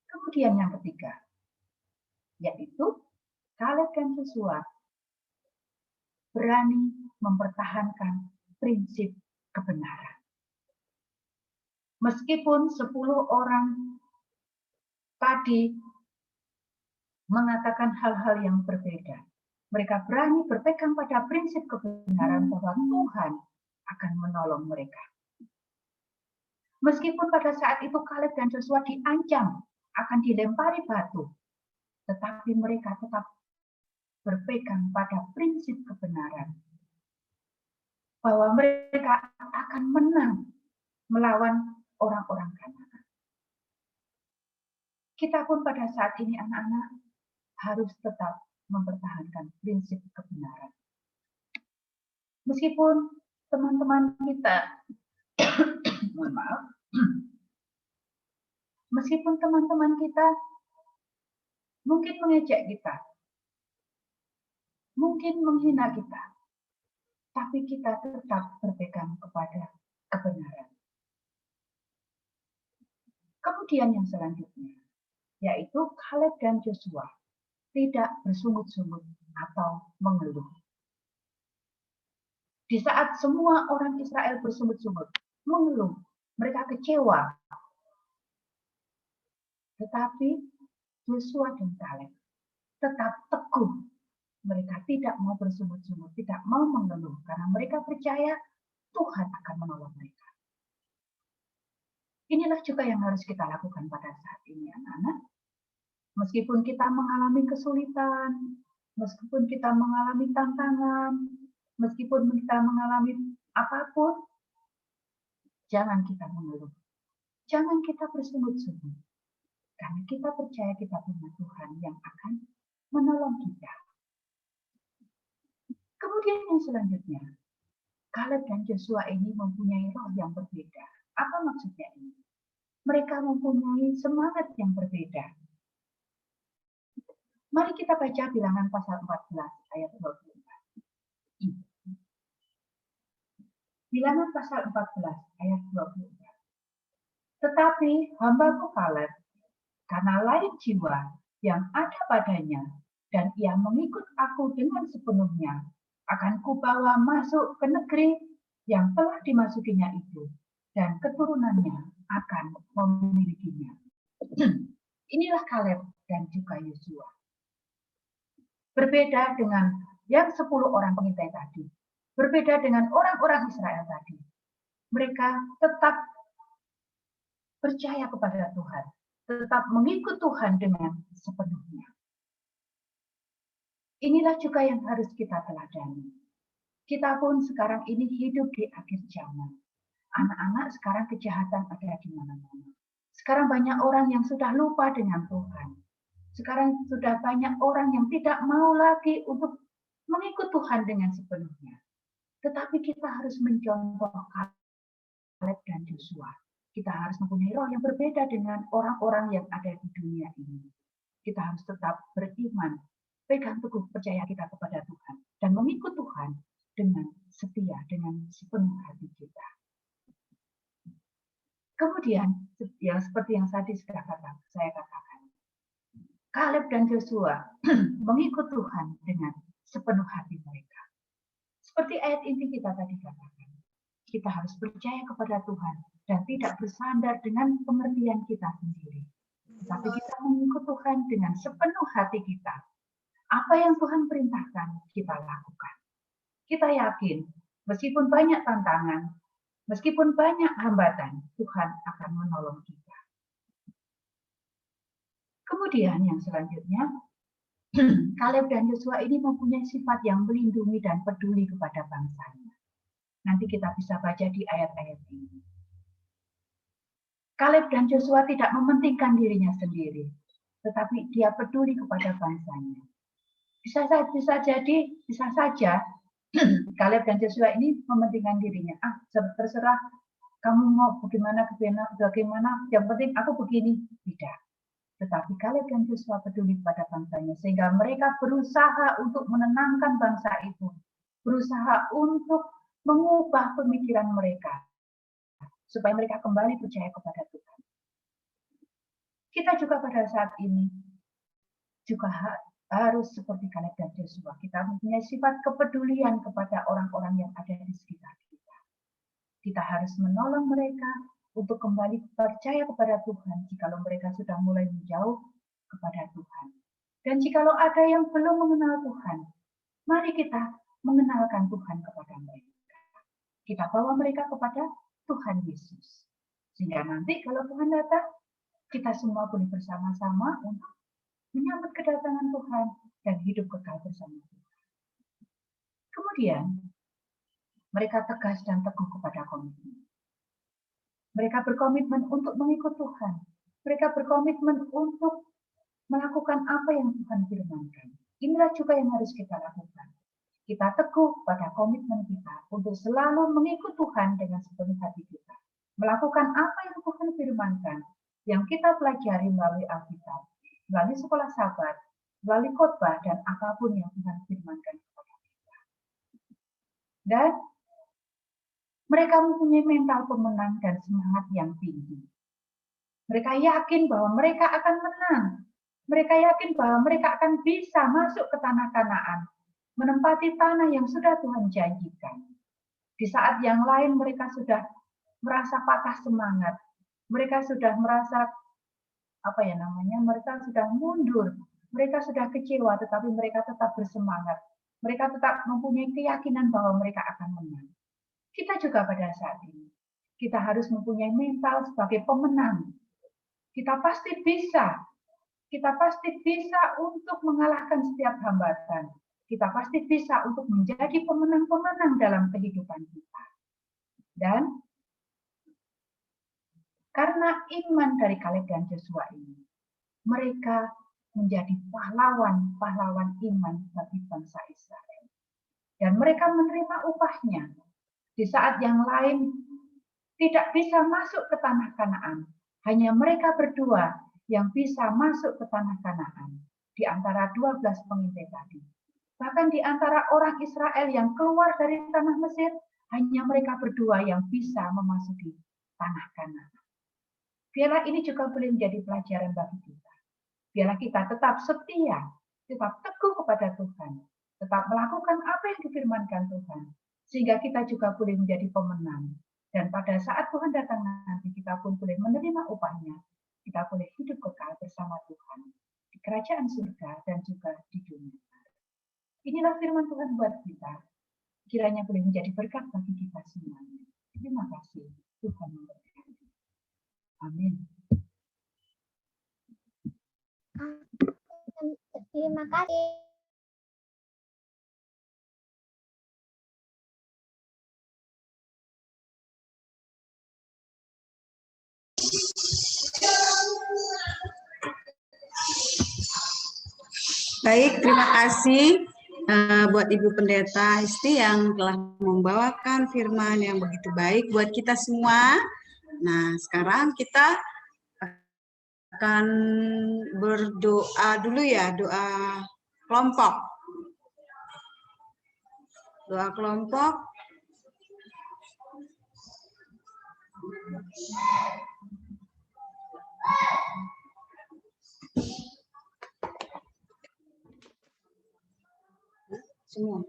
Kemudian yang ketiga, yaitu Kaleb dan Joshua berani mempertahankan prinsip kebenaran. Meskipun 10 orang tadi mengatakan hal-hal yang berbeda, mereka berani berpegang pada prinsip kebenaran bahwa Tuhan akan menolong mereka. Meskipun pada saat itu Kaleb dan Joshua diancam akan dilempari batu, tetapi mereka tetap berpegang pada prinsip kebenaran. Bahwa mereka akan menang melawan orang-orang Kanaan. Kita pun pada saat ini anak-anak harus tetap mempertahankan prinsip kebenaran. Meskipun teman-teman kita, mohon maaf, meskipun teman-teman kita mungkin mengejek kita, mungkin menghina kita, tapi kita tetap berpegang kepada kebenaran. Kemudian yang selanjutnya, yaitu Kaleb dan Joshua tidak bersungut-sungut atau mengeluh. Di saat semua orang Israel bersungut-sungut, mengeluh, mereka kecewa. Tetapi Joshua dan Kaleb tetap teguh. Mereka tidak mau bersungut-sungut, tidak mau mengeluh, karena mereka percaya Tuhan akan menolong mereka. Inilah juga yang harus kita lakukan pada saat ini, anak-anak. Meskipun kita mengalami kesulitan, meskipun kita mengalami tantangan, meskipun kita mengalami apapun, jangan kita mengeluh. Jangan kita bersungut-sungut. Karena kita percaya kita punya Tuhan yang akan menolong kita. Kemudian yang selanjutnya, Kaleb dan Joshua ini mempunyai roh yang berbeda. Apa maksudnya ini? Mereka mempunyai semangat yang berbeda. Mari kita baca Bilangan pasal 14 ayat 24. Bilangan pasal 14 ayat 24. Tetapi hambaku Kaleb, karena lain jiwa yang ada padanya, dan ia mengikut aku dengan sepenuhnya, akan kubawa masuk ke negeri yang telah dimasukinya itu, dan keturunannya akan memilikinya. Inilah Kaleb dan juga Yosua. Berbeda dengan yang 10 orang pengintai tadi. Berbeda dengan orang-orang Israel tadi. mereka tetap percaya kepada Tuhan, tetap mengikut Tuhan dengan sepenuhnya. Inilah juga yang harus kita teladani. Kita pun sekarang ini hidup di akhir zaman. Anak-anak sekarang kejahatan ada di mana-mana. Sekarang banyak orang yang sudah lupa dengan Tuhan. Sekarang sudah banyak orang yang tidak mau lagi untuk mengikut Tuhan dengan sepenuhnya. Tetapi kita harus mencontoh Kaleb dan Yosua. Kita harus mempunyai roh yang berbeda dengan orang-orang yang ada di dunia ini. Kita harus tetap beriman, pegang teguh percaya kita kepada Tuhan, dan mengikut Tuhan dengan setia, dengan sepenuh hati kita. Kemudian, yang seperti yang tadi saya katakan, Kaleb dan Yosua mengikut Tuhan dengan sepenuh hati mereka. Seperti ayat inti kita tadi katakan, kita harus percaya kepada Tuhan dan tidak bersandar dengan pengertian kita sendiri. Tetapi kita mengikut Tuhan dengan sepenuh hati kita. Apa yang Tuhan perintahkan, kita lakukan. Kita yakin, meskipun banyak tantangan, meskipun banyak hambatan, Tuhan akan menolong kita. Kemudian yang selanjutnya, Kaleb dan Yosua ini mempunyai sifat yang melindungi dan peduli kepada bangsanya. Nanti kita bisa baca di ayat-ayat ini. Kaleb dan Yosua tidak mementingkan dirinya sendiri, tetapi dia peduli kepada bangsanya. Bisa saja Kaleb dan Yosua ini mementingkan dirinya. Terserah kamu mau bagaimana, yang penting aku begini. Tidak. Tetapi Kaleb dan Yosua peduli pada bangsanya, sehingga mereka berusaha untuk menenangkan bangsa itu, berusaha untuk mengubah pemikiran mereka, supaya mereka kembali percaya kepada Tuhan. Kita juga pada saat ini juga harus seperti Kaleb dan Yosua. Kita mempunyai sifat kepedulian kepada orang-orang yang ada di sekitar kita. Kita harus menolong mereka untuk kembali percaya kepada Tuhan jikalau mereka sudah mulai menjauh kepada Tuhan. Dan jikalau ada yang belum mengenal Tuhan, mari kita mengenalkan Tuhan kepada mereka. Kita bawa mereka kepada Tuhan Yesus. Sehingga nanti kalau Tuhan datang, kita semua boleh bersama-sama untuk menyambut kedatangan Tuhan dan hidup kekal bersama Tuhan. Kemudian, mereka tegas dan teguh kepada komitmen. Mereka berkomitmen untuk mengikut Tuhan. Mereka berkomitmen untuk melakukan apa yang Tuhan firmankan. Inilah juga yang harus kita lakukan. Kita teguh pada komitmen kita untuk selalu mengikut Tuhan dengan sepenuh hati kita. Melakukan apa yang Tuhan firmankan, yang kita pelajari melalui Alkitab, melalui sekolah sahabat, melalui khotbah, dan apapun yang Tuhan firmankan kepada kita. Dan mereka mempunyai mental pemenang dan semangat yang tinggi. Mereka yakin bahwa mereka akan menang. Mereka yakin bahwa mereka akan bisa masuk ke tanah Kanaan, menempati tanah yang sudah Tuhan janjikan. Di saat yang lain mereka sudah merasa patah semangat. Mereka sudah merasa mereka sudah mundur. Mereka sudah kecewa, tetapi mereka tetap bersemangat. Mereka tetap mempunyai keyakinan bahwa mereka akan menang. Kita juga pada saat ini, kita harus mempunyai mental sebagai pemenang. Kita pasti bisa. Kita pasti bisa untuk mengalahkan setiap hambatan. Kita pasti bisa untuk menjadi pemenang-pemenang dalam kehidupan kita. Dan karena iman dari Kaleb dan Yosua ini, mereka menjadi pahlawan iman bagi bangsa Israel. Dan mereka menerima upahnya. Di saat yang lain tidak bisa masuk ke tanah Kanaan, hanya mereka berdua yang bisa masuk ke tanah Kanaan di antara 12 pengintai tadi. Bahkan di antara orang Israel yang keluar dari tanah Mesir, hanya mereka berdua yang bisa memasuki tanah Kanaan. Biarlah ini juga boleh menjadi pelajaran bagi kita. Biarlah kita tetap setia, tetap teguh kepada Tuhan, tetap melakukan apa yang difirmankan Tuhan, sehingga kita juga boleh menjadi pemenang. Dan pada saat Tuhan datang nanti, kita pun boleh menerima upahnya. Kita boleh hidup kekal bersama Tuhan di kerajaan surga dan juga di dunia. Inilah firman Tuhan buat kita. Kiranya boleh menjadi berkat bagi kita semuanya. Terima kasih. Tuhan memberkati. Amin. Terima kasih. Baik, terima kasih buat Ibu Pendeta Isti yang telah membawakan firman yang begitu baik buat kita semua. Nah, sekarang kita akan berdoa dulu ya, doa kelompok. Doa kelompok. Semua.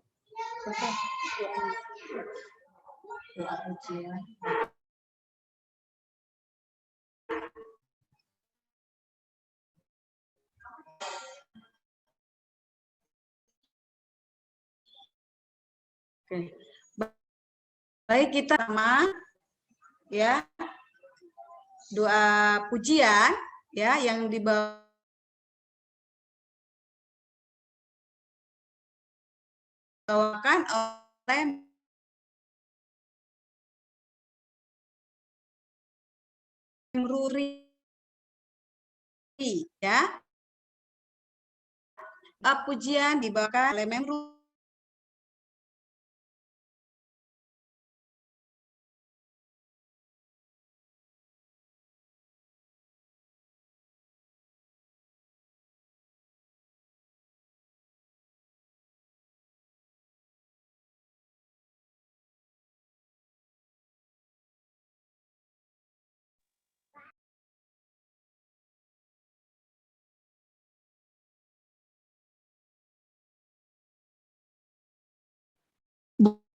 Doa ujian. Oke. Baik, kita sama ya. Doa pujian ya yang dibawakan oleh Ruri ya. Pujian dibawakan oleh Mem Ruri.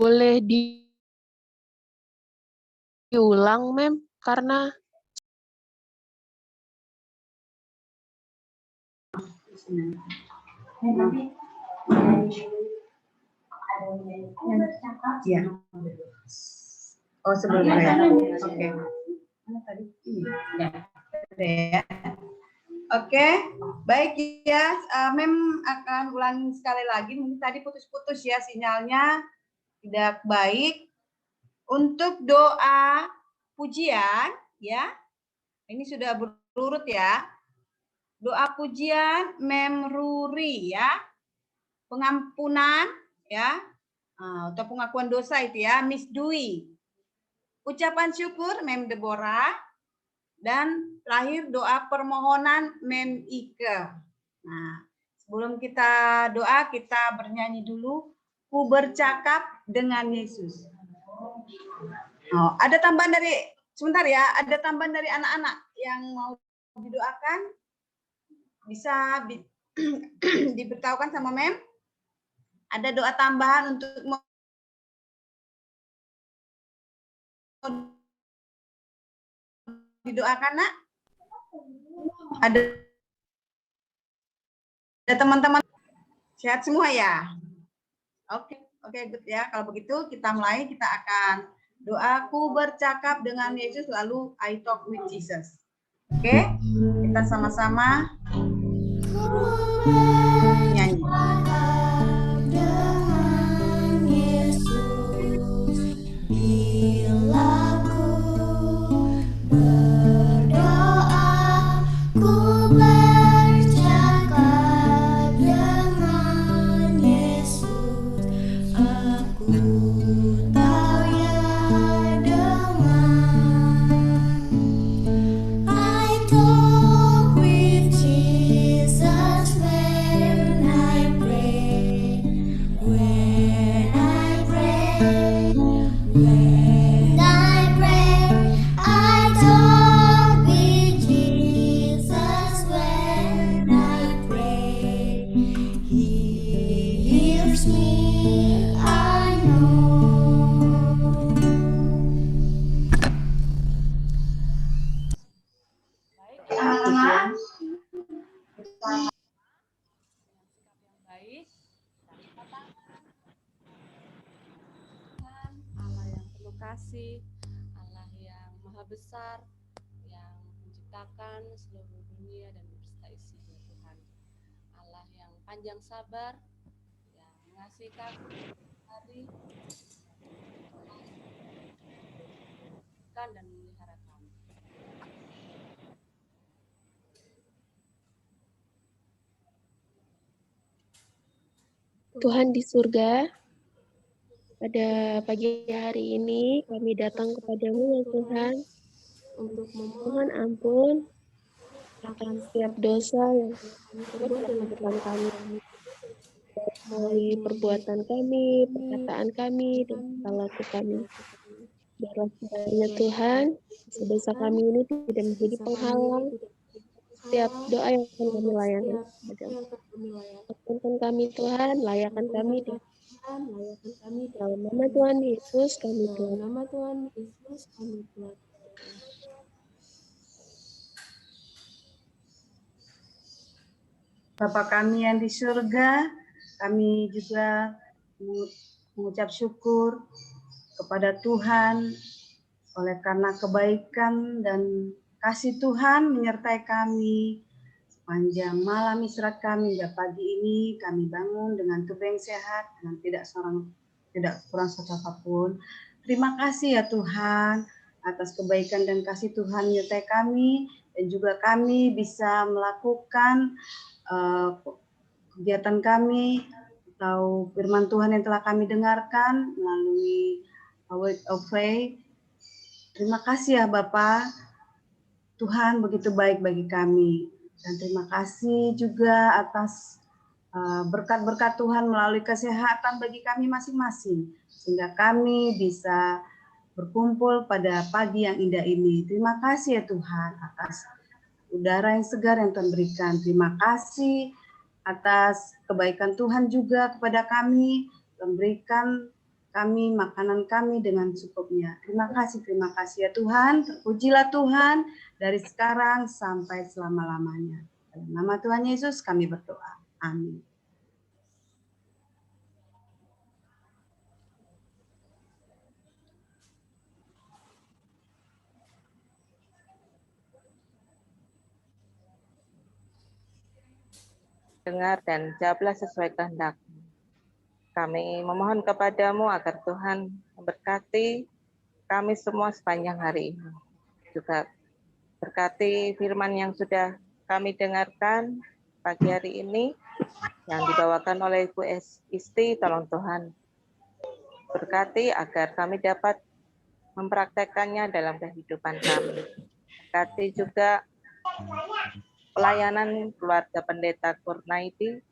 Boleh diulang, Mem, karena Ya. Oh, sebelumnya. Oke. Ya. Oke, baik ya. Mem akan ulangi sekali lagi. Mungkin tadi putus-putus ya sinyalnya, tidak baik. Untuk doa pujian, ya. Ini sudah berurut ya. Doa pujian Mem Ruri ya. Pengampunan ya. Atau pengakuan dosa itu ya, Miss Dwi. Ucapan syukur Mem Deborah. Dan terakhir doa permohonan Mem Ike. Nah, sebelum kita doa, kita bernyanyi dulu. Ku bercakap dengan Yesus. Oh, ada tambahan dari, sebentar ya, ada tambahan dari anak-anak yang mau didoakan. Bisa diberitahukan sama Mem. Ada doa tambahan untuk didoakan, Nak? Ada teman-teman sehat semua ya? Oke, good ya. Kalau begitu kita mulai, kita akan doaku bercakap dengan Yesus, lalu I talk with Jesus. Oke, kita sama-sama nyanyi. Dengan Yesus, bila ku berdoa, ku bercakap dengan Yesus. Aku tahu ia dengar. I talk with Jesus when I pray. When I pray, I talk with Jesus when I pray. He hears me, I know. Baik. Allah yang penuh kasih, Maha Besar yang menciptakan seluruh dunia dan beserta isinya Tuhan. Allah yang panjang sabar, yang mengasihi kami hari dan memelihara kami. Tuhan di surga, pada pagi hari ini kami datang kepadamu ya Tuhan untuk memohon ampun akan setiap dosa yang kami perbuat dalam kehidupan kami, melalui perbuatan kami, perkataan kami, dan tingkah laku kami. Biarlah kiranya Tuhan, dosa kami ini tidak menjadi penghalang setiap doa yang akan kami layani kepadamu. Ampunkan kami Tuhan, layakan kami di dalam nama Tuhan Yesus kami telah. Bapa kami yang di surga, kami juga mengucap syukur kepada Tuhan oleh karena kebaikan dan kasih Tuhan menyertai kami sepanjang malam istirahat kami hingga pagi ini. Kami bangun dengan tubuh yang sehat dan tidak kurang satu apapun. Terima kasih ya Tuhan atas kebaikan dan kasih Tuhan menyertai kami, dan juga kami bisa melakukan kegiatan kami atau firman Tuhan yang telah kami dengarkan melalui Word of Faith. Terima kasih ya Bapak, Tuhan begitu baik bagi kami, dan terima kasih juga atas berkat-berkat Tuhan melalui kesehatan bagi kami masing-masing, sehingga kami bisa berkumpul pada pagi yang indah ini. Terima kasih ya Tuhan atas udara yang segar yang Tuhan berikan. Terima kasih atas kebaikan Tuhan juga kepada kami, memberikan kami makanan kami dengan cukupnya. Terima kasih ya Tuhan. Terpujilah Tuhan dari sekarang sampai selama-lamanya. Dalam nama Tuhan Yesus kami berdoa. Amin. Dengar dan jawablah sesuai kehendak. Kami memohon kepadamu agar Tuhan memberkati kami semua sepanjang hari ini. Juga berkati firman yang sudah kami dengarkan pagi hari ini yang dibawakan oleh Ibu Isti. Tolong Tuhan berkati agar kami dapat mempraktekkannya dalam kehidupan kami. Berkati juga pelayanan keluarga pendeta Kurnaidi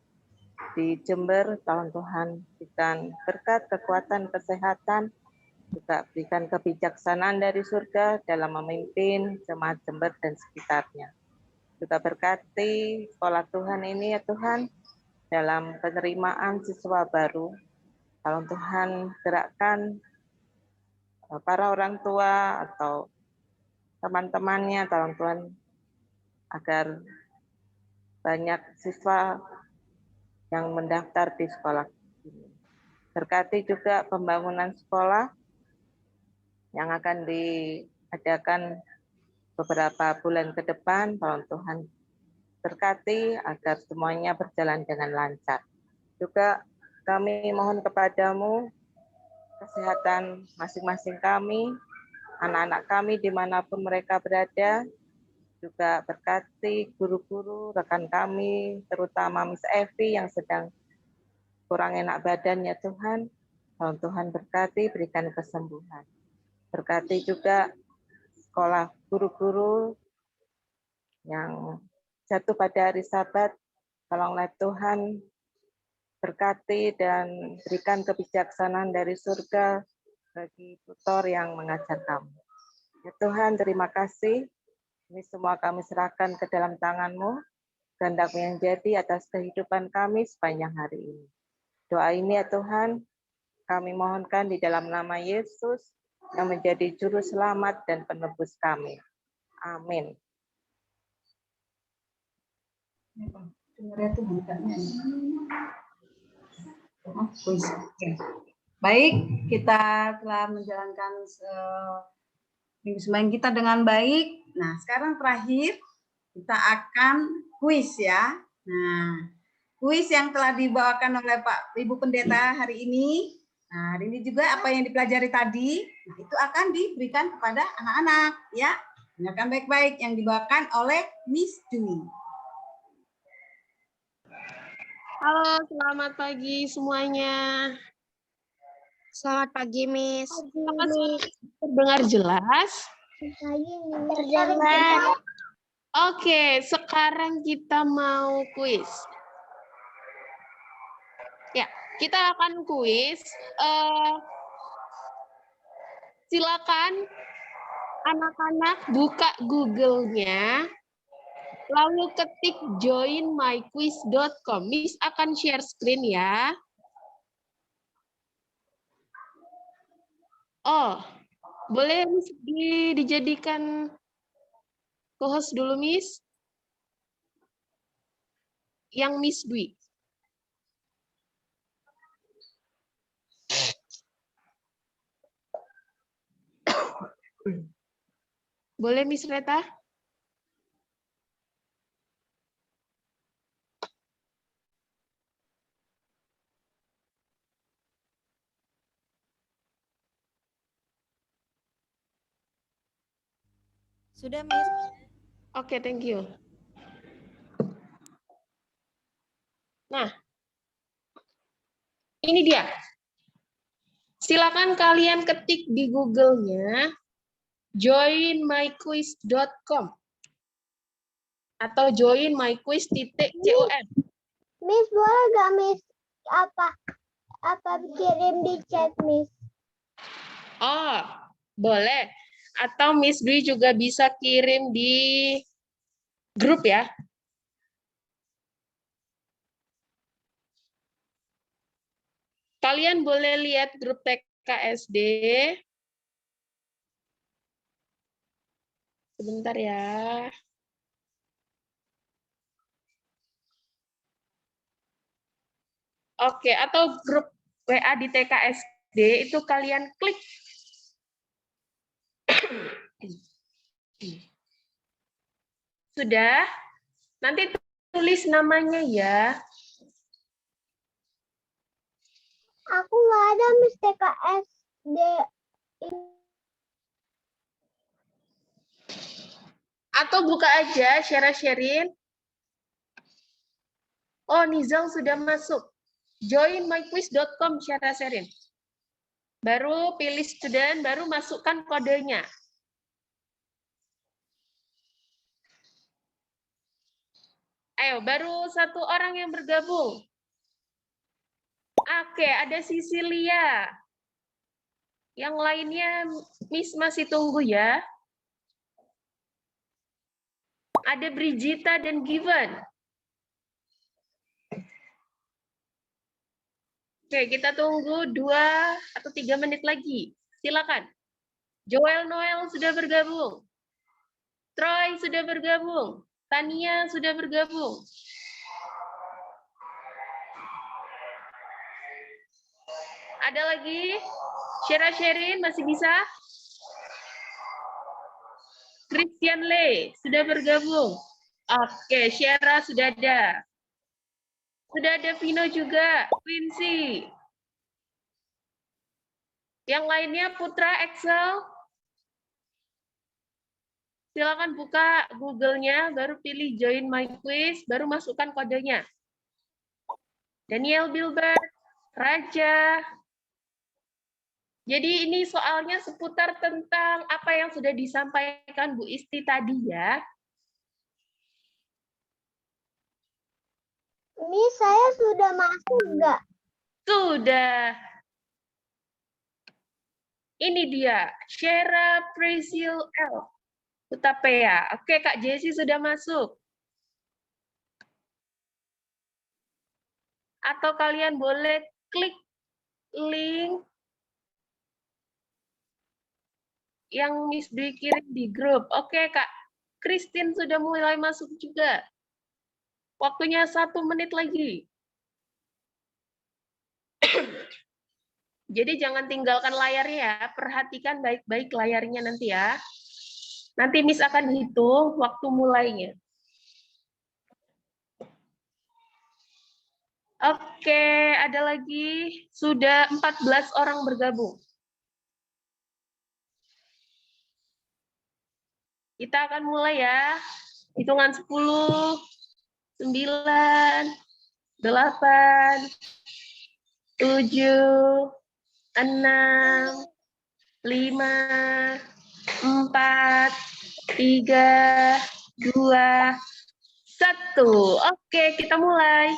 di Jember. Tolong Tuhan berikan berkat, kekuatan, kesehatan, juga berikan kebijaksanaan dari surga dalam memimpin jemaat Jember dan sekitarnya. Juga berkati sekolah Tuhan ini ya Tuhan dalam penerimaan siswa baru. Tolong Tuhan gerakkan para orang tua atau teman-temannya, tolong Tuhan agar banyak siswa yang mendaftar di sekolah ini. Berkati juga pembangunan sekolah yang akan diadakan beberapa bulan ke depan. Tolong Tuhan berkati agar semuanya berjalan dengan lancar. Juga kami mohon kepadamu kesehatan masing-masing kami, anak-anak kami dimanapun mereka berada. Juga berkati guru-guru, rekan kami, terutama Miss Evi yang sedang kurang enak badan ya Tuhan. Tolong Tuhan berkati, berikan kesembuhan. Berkati juga sekolah guru-guru yang jatuh pada hari Sabat. Tolonglah Tuhan berkati dan berikan kebijaksanaan dari surga bagi tutor yang mengajar kami. Ya Tuhan, terima kasih. Ini semua kami serahkan ke dalam tangan-Mu, kehendak-Mu yang jadi atas kehidupan kami sepanjang hari ini. Doa ini ya Tuhan, kami mohonkan di dalam nama Yesus yang menjadi juru selamat dan penebus kami. Amin. Baik, kita telah menjalankan minggu sembahyang kita dengan baik. Nah, sekarang terakhir kita akan kuis ya. Nah, kuis yang telah dibawakan oleh Pak Ibu Pendeta hari ini. Nah, hari ini juga apa yang dipelajari tadi, nah itu akan diberikan kepada anak-anak ya. Dengarkan baik-baik yang dibawakan oleh Miss Dwi. Halo, selamat pagi semuanya. Selamat pagi, Miss. Apakah suara terdengar jelas? Terdengar. Oke, sekarang kita mau kuis. Ya, kita akan kuis. Silakan anak-anak buka Google-nya, lalu ketik joinmyquiz.com. Miss akan share screen ya. Oh, boleh dijadikan co-host dulu, Miss? Yang Miss Dwi. Boleh, Miss Reta? Sudah, Miss. Oke, thank you. Nah, ini dia. Silakan kalian ketik di Google-nya joinmyquiz.com atau joinmyquiz.com. Miss, boleh nggak, Miss? Apa kirim di chat, Miss? Oh, boleh. Atau Miss Dwi juga bisa kirim di grup ya. Kalian boleh lihat grup TKSD. Sebentar ya. Oke, atau grup WA di TKSD itu kalian klik. Sudah? Nanti tulis namanya ya. Aku nggak ada, Miss, TKSD. Atau buka aja, share-sharein. Oh, Nizal sudah masuk. Joinmyquiz.com, share-sharein. Baru pilih student, baru masukkan kodenya. Ayo, baru satu orang yang bergabung. Oke, ada Sisilia. Yang lainnya Miss masih tunggu ya. Ada Brigita dan Given. Oke, kita tunggu 2 atau 3 menit lagi. Silakan. Joel Noel sudah bergabung. Troy sudah bergabung. Tania sudah bergabung. Ada lagi? Share-sharein masih bisa? Christian Lee sudah bergabung. Oke, Syara sudah ada. Sudah ada Vino juga, Quincy. Yang lainnya Putra Excel. Silakan buka Google-nya, baru pilih Join My Quiz, baru masukkan kodenya. Daniel Bilbert, Raja. Jadi ini soalnya seputar tentang apa yang sudah disampaikan Bu Isti tadi ya. Ini saya sudah masuk nggak? Sudah. Ini dia, Shera Presil L. Utapea. Oke, Kak Jessie sudah masuk. Atau kalian boleh klik link yang Miss Dwi kirim di grup. Oke, Kak Christine sudah mulai masuk juga. Waktunya 1 menit lagi. Jadi jangan tinggalkan layarnya ya, perhatikan baik-baik layarnya nanti ya. Nanti Miss akan hitung waktu mulainya. Oke, ada lagi. Sudah 14 orang bergabung. Kita akan mulai ya. Hitungan 10, 9, 8, 7, 6, 5, 4, 3, 2, 1. Oke, kita mulai.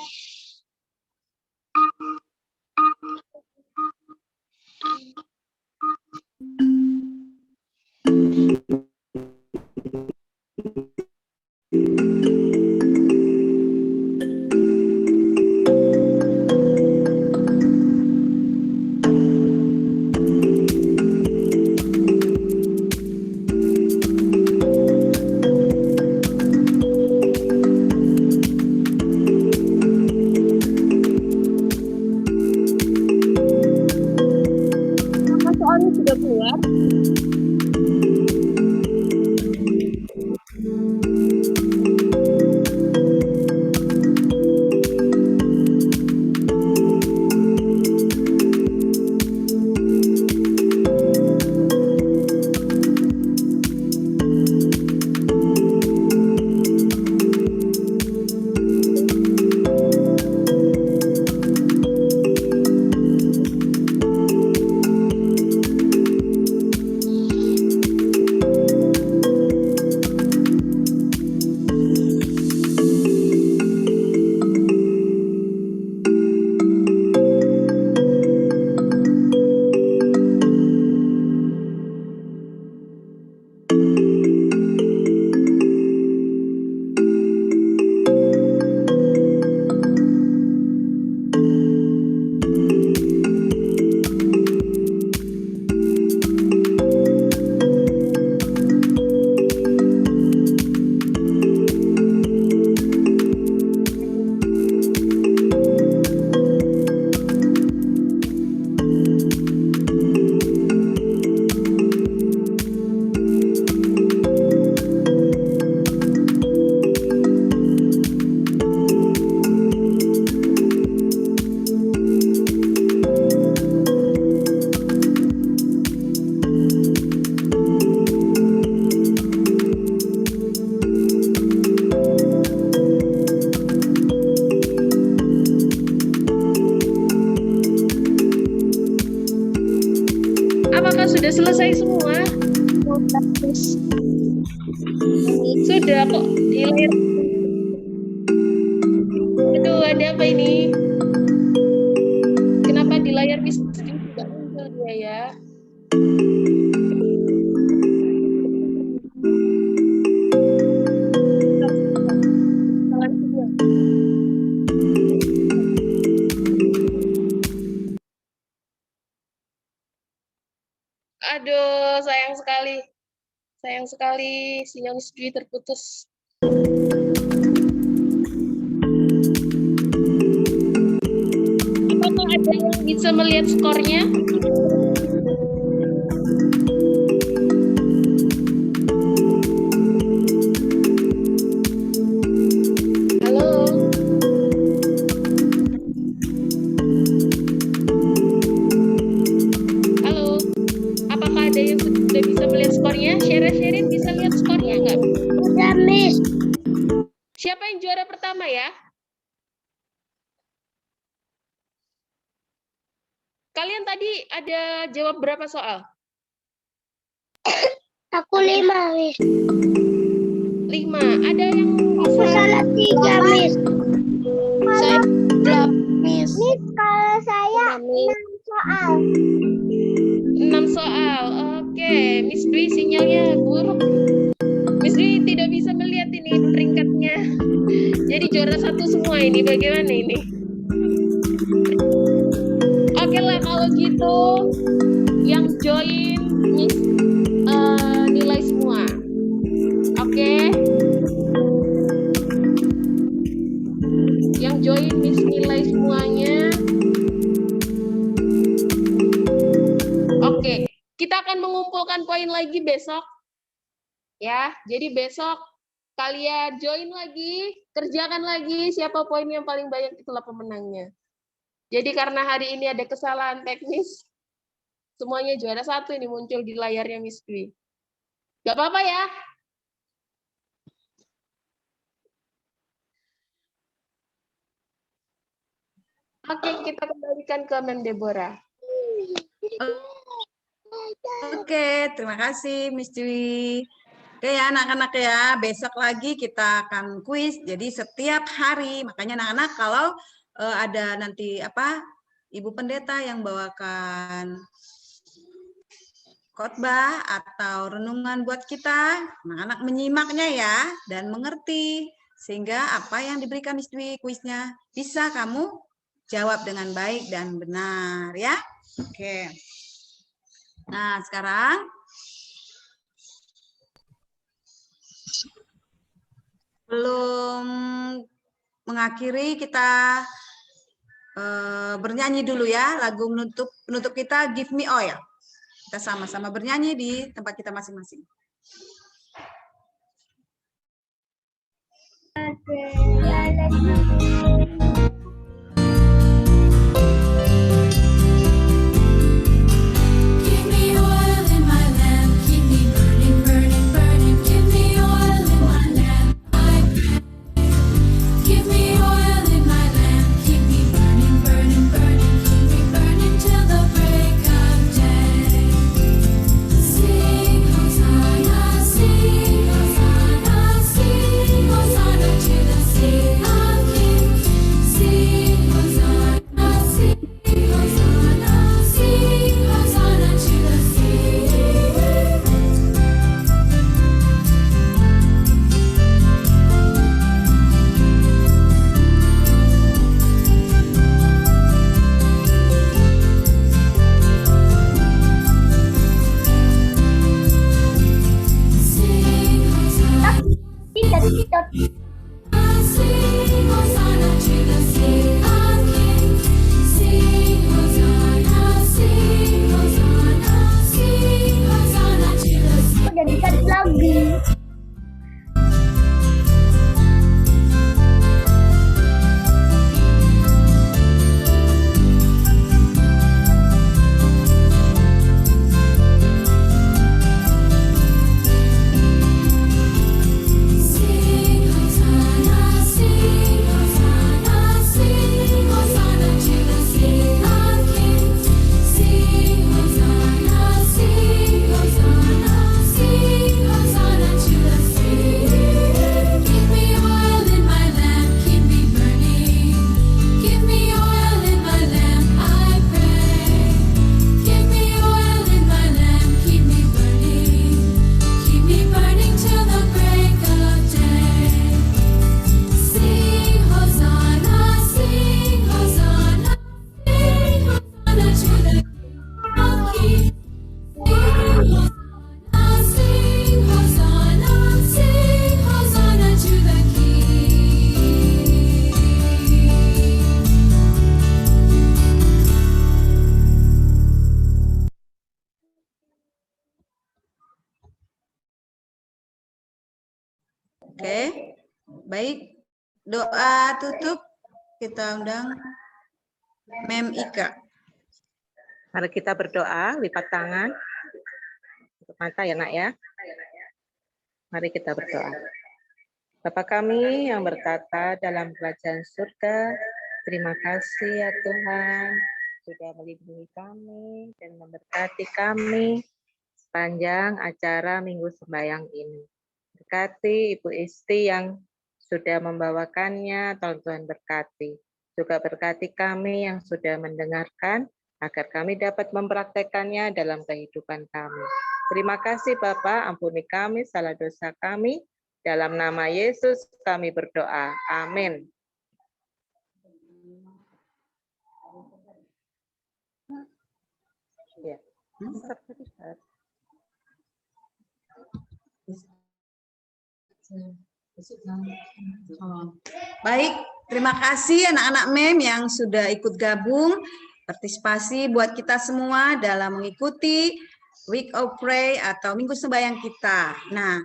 Soalnya sudah keluar. Apakah sudah selesai semua? Sudah kok di layar. Aduh, ada apa ini? Kenapa di layar bisa tidak muncul dia ya? Aduh, sayang sekali. Sayang sekali sinyal Miss Dwi terputus. Apakah ada yang bisa melihat skornya? Halo? Halo? Apakah ada yang sudah bisa melihat skornya? Sherin bisa lihat skornya nggak? Udah, Miss. Siapa yang juara pertama ya? Kalian tadi ada jawab berapa soal? Aku 5, Miss. 5. Ada yang Aku salah 3, Miss. saya 8, Miss. Miss, kalau saya 6 soal. 6 soal. Oke, Miss Dwi sinyalnya buruk. Miss Dwi tidak bisa melihat ini peringkatnya. Jadi juara 1 semua ini. Bagaimana ini? Oke lah kalau gitu yang join Miss nilai semua. Oke. Yang join Miss nilai semuanya. akan mengumpulkan poin lagi besok. Ya, jadi besok kalian join lagi, kerjakan lagi, siapa poin yang paling banyak itulah pemenangnya. Jadi karena hari ini ada kesalahan teknis, semuanya juara 1 ini muncul di layarnya Miss Dwi. Gak apa-apa ya. Oke, kita kembalikan ke Mem Deborah. Oke, terima kasih Miss Dwi. Oke ya anak-anak ya, besok lagi kita akan kuis. Jadi setiap hari, makanya anak-anak kalau ada nanti Ibu Pendeta yang bawakan khotbah atau renungan buat kita, anak-anak menyimaknya ya dan mengerti sehingga apa yang diberikan Miss Dwi kuisnya bisa kamu jawab dengan baik dan benar ya. Oke. Nah, sekarang belum mengakhiri kita bernyanyi dulu ya, lagu penutup kita Give Me Oil. Kita sama-sama bernyanyi di tempat kita masing-masing. Oke, baik. Doa tutup kita undang Mem Ika. Mari kita berdoa, lipat tangan. Tutup mata ya nak ya. Mari kita berdoa. Bapa kami yang bertata dalam kerajaan surga, terima kasih ya Tuhan sudah melindungi kami dan memberkati kami sepanjang acara Minggu Sembahyang ini. Berkati Ibu Isti yang sudah membawakannya, Tuhan berkati. Juga berkati kami yang sudah mendengarkan, agar kami dapat mempraktekannya dalam kehidupan kami. Terima kasih Bapa, ampuni kami salah dosa kami. Dalam nama Yesus kami berdoa. Amin. Ya. Baik, terima kasih anak-anak MEM yang sudah ikut gabung, partisipasi buat kita semua dalam mengikuti Week of Pray atau Minggu Sembahyang kita. Nah,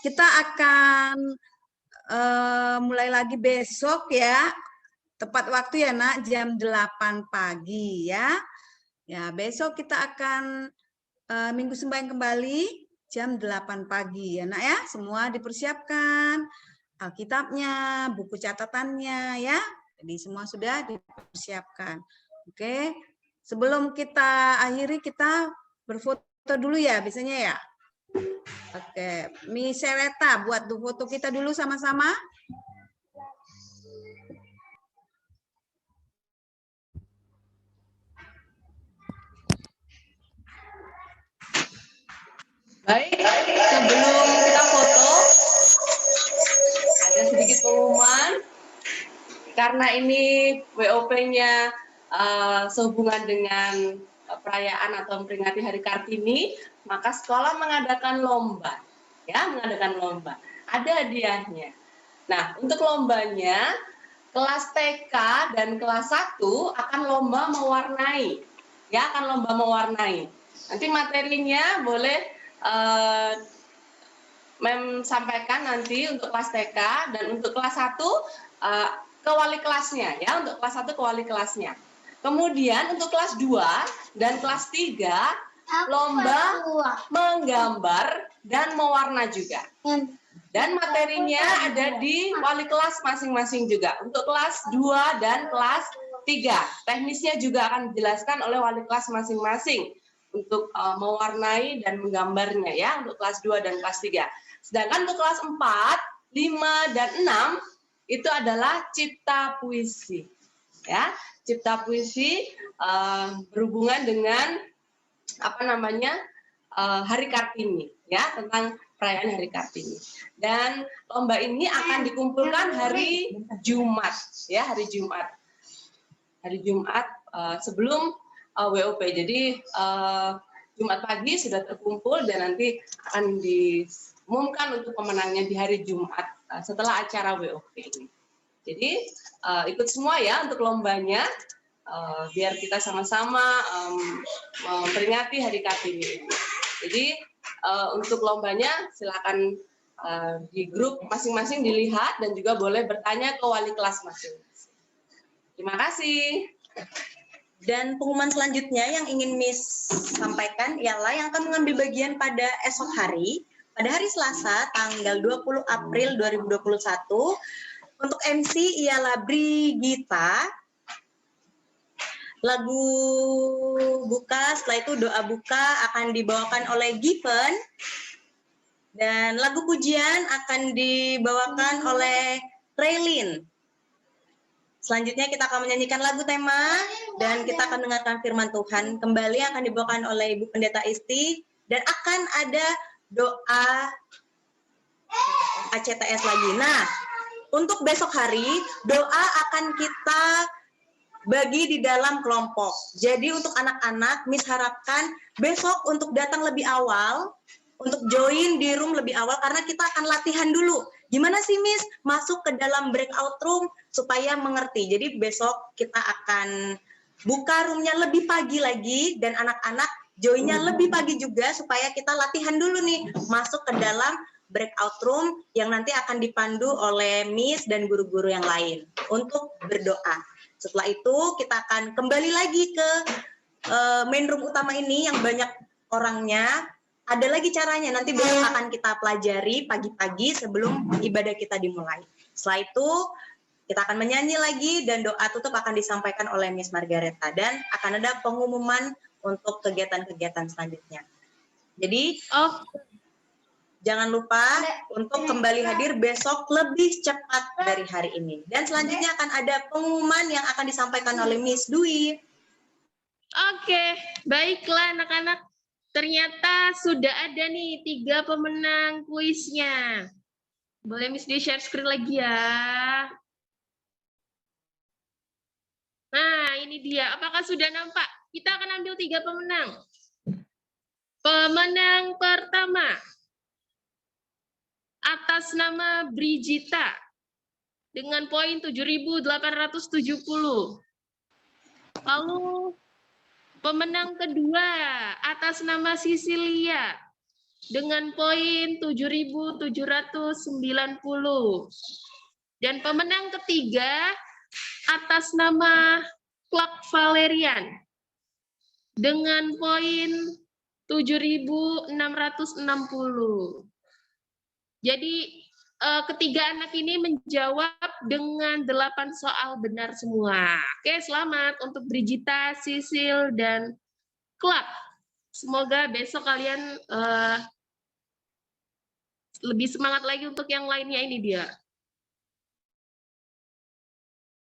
kita akan mulai lagi besok ya. Tepat waktu ya Nak, jam 8 pagi ya. Ya, besok kita akan Minggu Sembahyang kembali jam 8 pagi ya Nak ya. Semua dipersiapkan Alkitabnya, buku catatannya ya. Jadi semua sudah dipersiapkan. Oke. Sebelum kita akhiri kita berfoto dulu ya biasanya ya. Oke, Miss Sereta buat foto kita dulu sama-sama. Baik, sebelum kita foto, ada sedikit pengumuman. Karena ini WOP-nya sehubungan dengan perayaan atau memperingati Hari Kartini, maka sekolah mengadakan lomba. Ya, mengadakan lomba. Ada hadiahnya. Nah, untuk lombanya, kelas TK dan kelas 1 akan lomba mewarnai. Ya, akan lomba mewarnai. Nanti materinya boleh Mem sampaikan nanti untuk kelas TK dan untuk kelas 1 ke wali kelasnya ya, untuk kelas 1 ke wali kelasnya. Kemudian untuk kelas 2 dan kelas 3 lomba menggambar dan mewarna juga. Dan materinya ada di wali kelas masing-masing juga. Untuk kelas 2 dan kelas 3. Teknisnya juga akan dijelaskan oleh wali kelas masing-masing untuk mewarnai dan menggambarnya ya, untuk kelas 2 dan kelas 3. Sedangkan untuk kelas 4, 5, dan 6 itu adalah cipta puisi. Ya, cipta puisi berhubungan dengan Hari Kartini ya, tentang perayaan Hari Kartini. Dan lomba ini akan dikumpulkan hari Jumat ya, hari Jumat. Hari Jumat sebelum WOP. Jadi Jumat pagi sudah terkumpul dan nanti akan diumumkan untuk pemenangnya di hari Jumat setelah acara WOP ini. Jadi ikut semua ya untuk lombanya, biar kita sama-sama memperingati Hari Kartini ini. Jadi untuk lombanya silakan di grup masing-masing dilihat dan juga boleh bertanya ke wali kelas masing-masing. Terima kasih. Dan pengumuman selanjutnya yang ingin Miss sampaikan ialah yang akan mengambil bagian pada esok hari, pada hari Selasa, tanggal 20 April 2021. Untuk MC ialah Brigita. Lagu buka, setelah itu doa buka akan dibawakan oleh Given. Dan lagu pujian akan dibawakan oleh Raylin. Selanjutnya kita akan menyanyikan lagu tema dan kita akan mendengarkan firman Tuhan. Kembali akan dibawakan oleh Ibu Pendeta Isti dan akan ada doa ACTS lagi. Nah, untuk besok hari doa akan kita bagi di dalam kelompok. Jadi untuk anak-anak, Miss harapkan besok untuk datang lebih awal, untuk join di room lebih awal karena kita akan latihan dulu. Gimana sih Miss masuk ke dalam breakout room supaya mengerti. Jadi besok kita akan buka roomnya lebih pagi lagi dan anak-anak joinnya lebih pagi juga supaya kita latihan dulu nih masuk ke dalam breakout room yang nanti akan dipandu oleh Miss dan guru-guru yang lain untuk berdoa. Setelah itu kita akan kembali lagi ke main room utama ini yang banyak orangnya. Ada lagi caranya, nanti besok akan kita pelajari pagi-pagi sebelum ibadah kita dimulai. Setelah itu, kita akan menyanyi lagi dan doa tutup akan disampaikan oleh Miss Margareta. Dan akan ada pengumuman untuk kegiatan-kegiatan selanjutnya. Jadi, jangan lupa untuk kembali hadir besok lebih cepat dari hari ini. Dan selanjutnya akan ada pengumuman yang akan disampaikan oleh Miss Dwi. Oke, baiklah anak-anak. Ternyata sudah ada nih 3 pemenang kuisnya. Boleh Miss di-share screen lagi ya. Nah, ini dia. Apakah sudah nampak? Kita akan ambil 3 pemenang. Pemenang pertama atas nama Brigita dengan poin 7.870. Lalu Pemenang kedua atas nama Sisilia dengan poin 7.790. Dan pemenang ketiga atas nama Clark Valerian dengan poin 7.660. Jadi ketiga anak ini menjawab dengan 8 soal benar semua. Oke, selamat untuk Brigita, Sisil, dan Clark. Semoga besok kalian lebih semangat lagi untuk yang lainnya ini dia.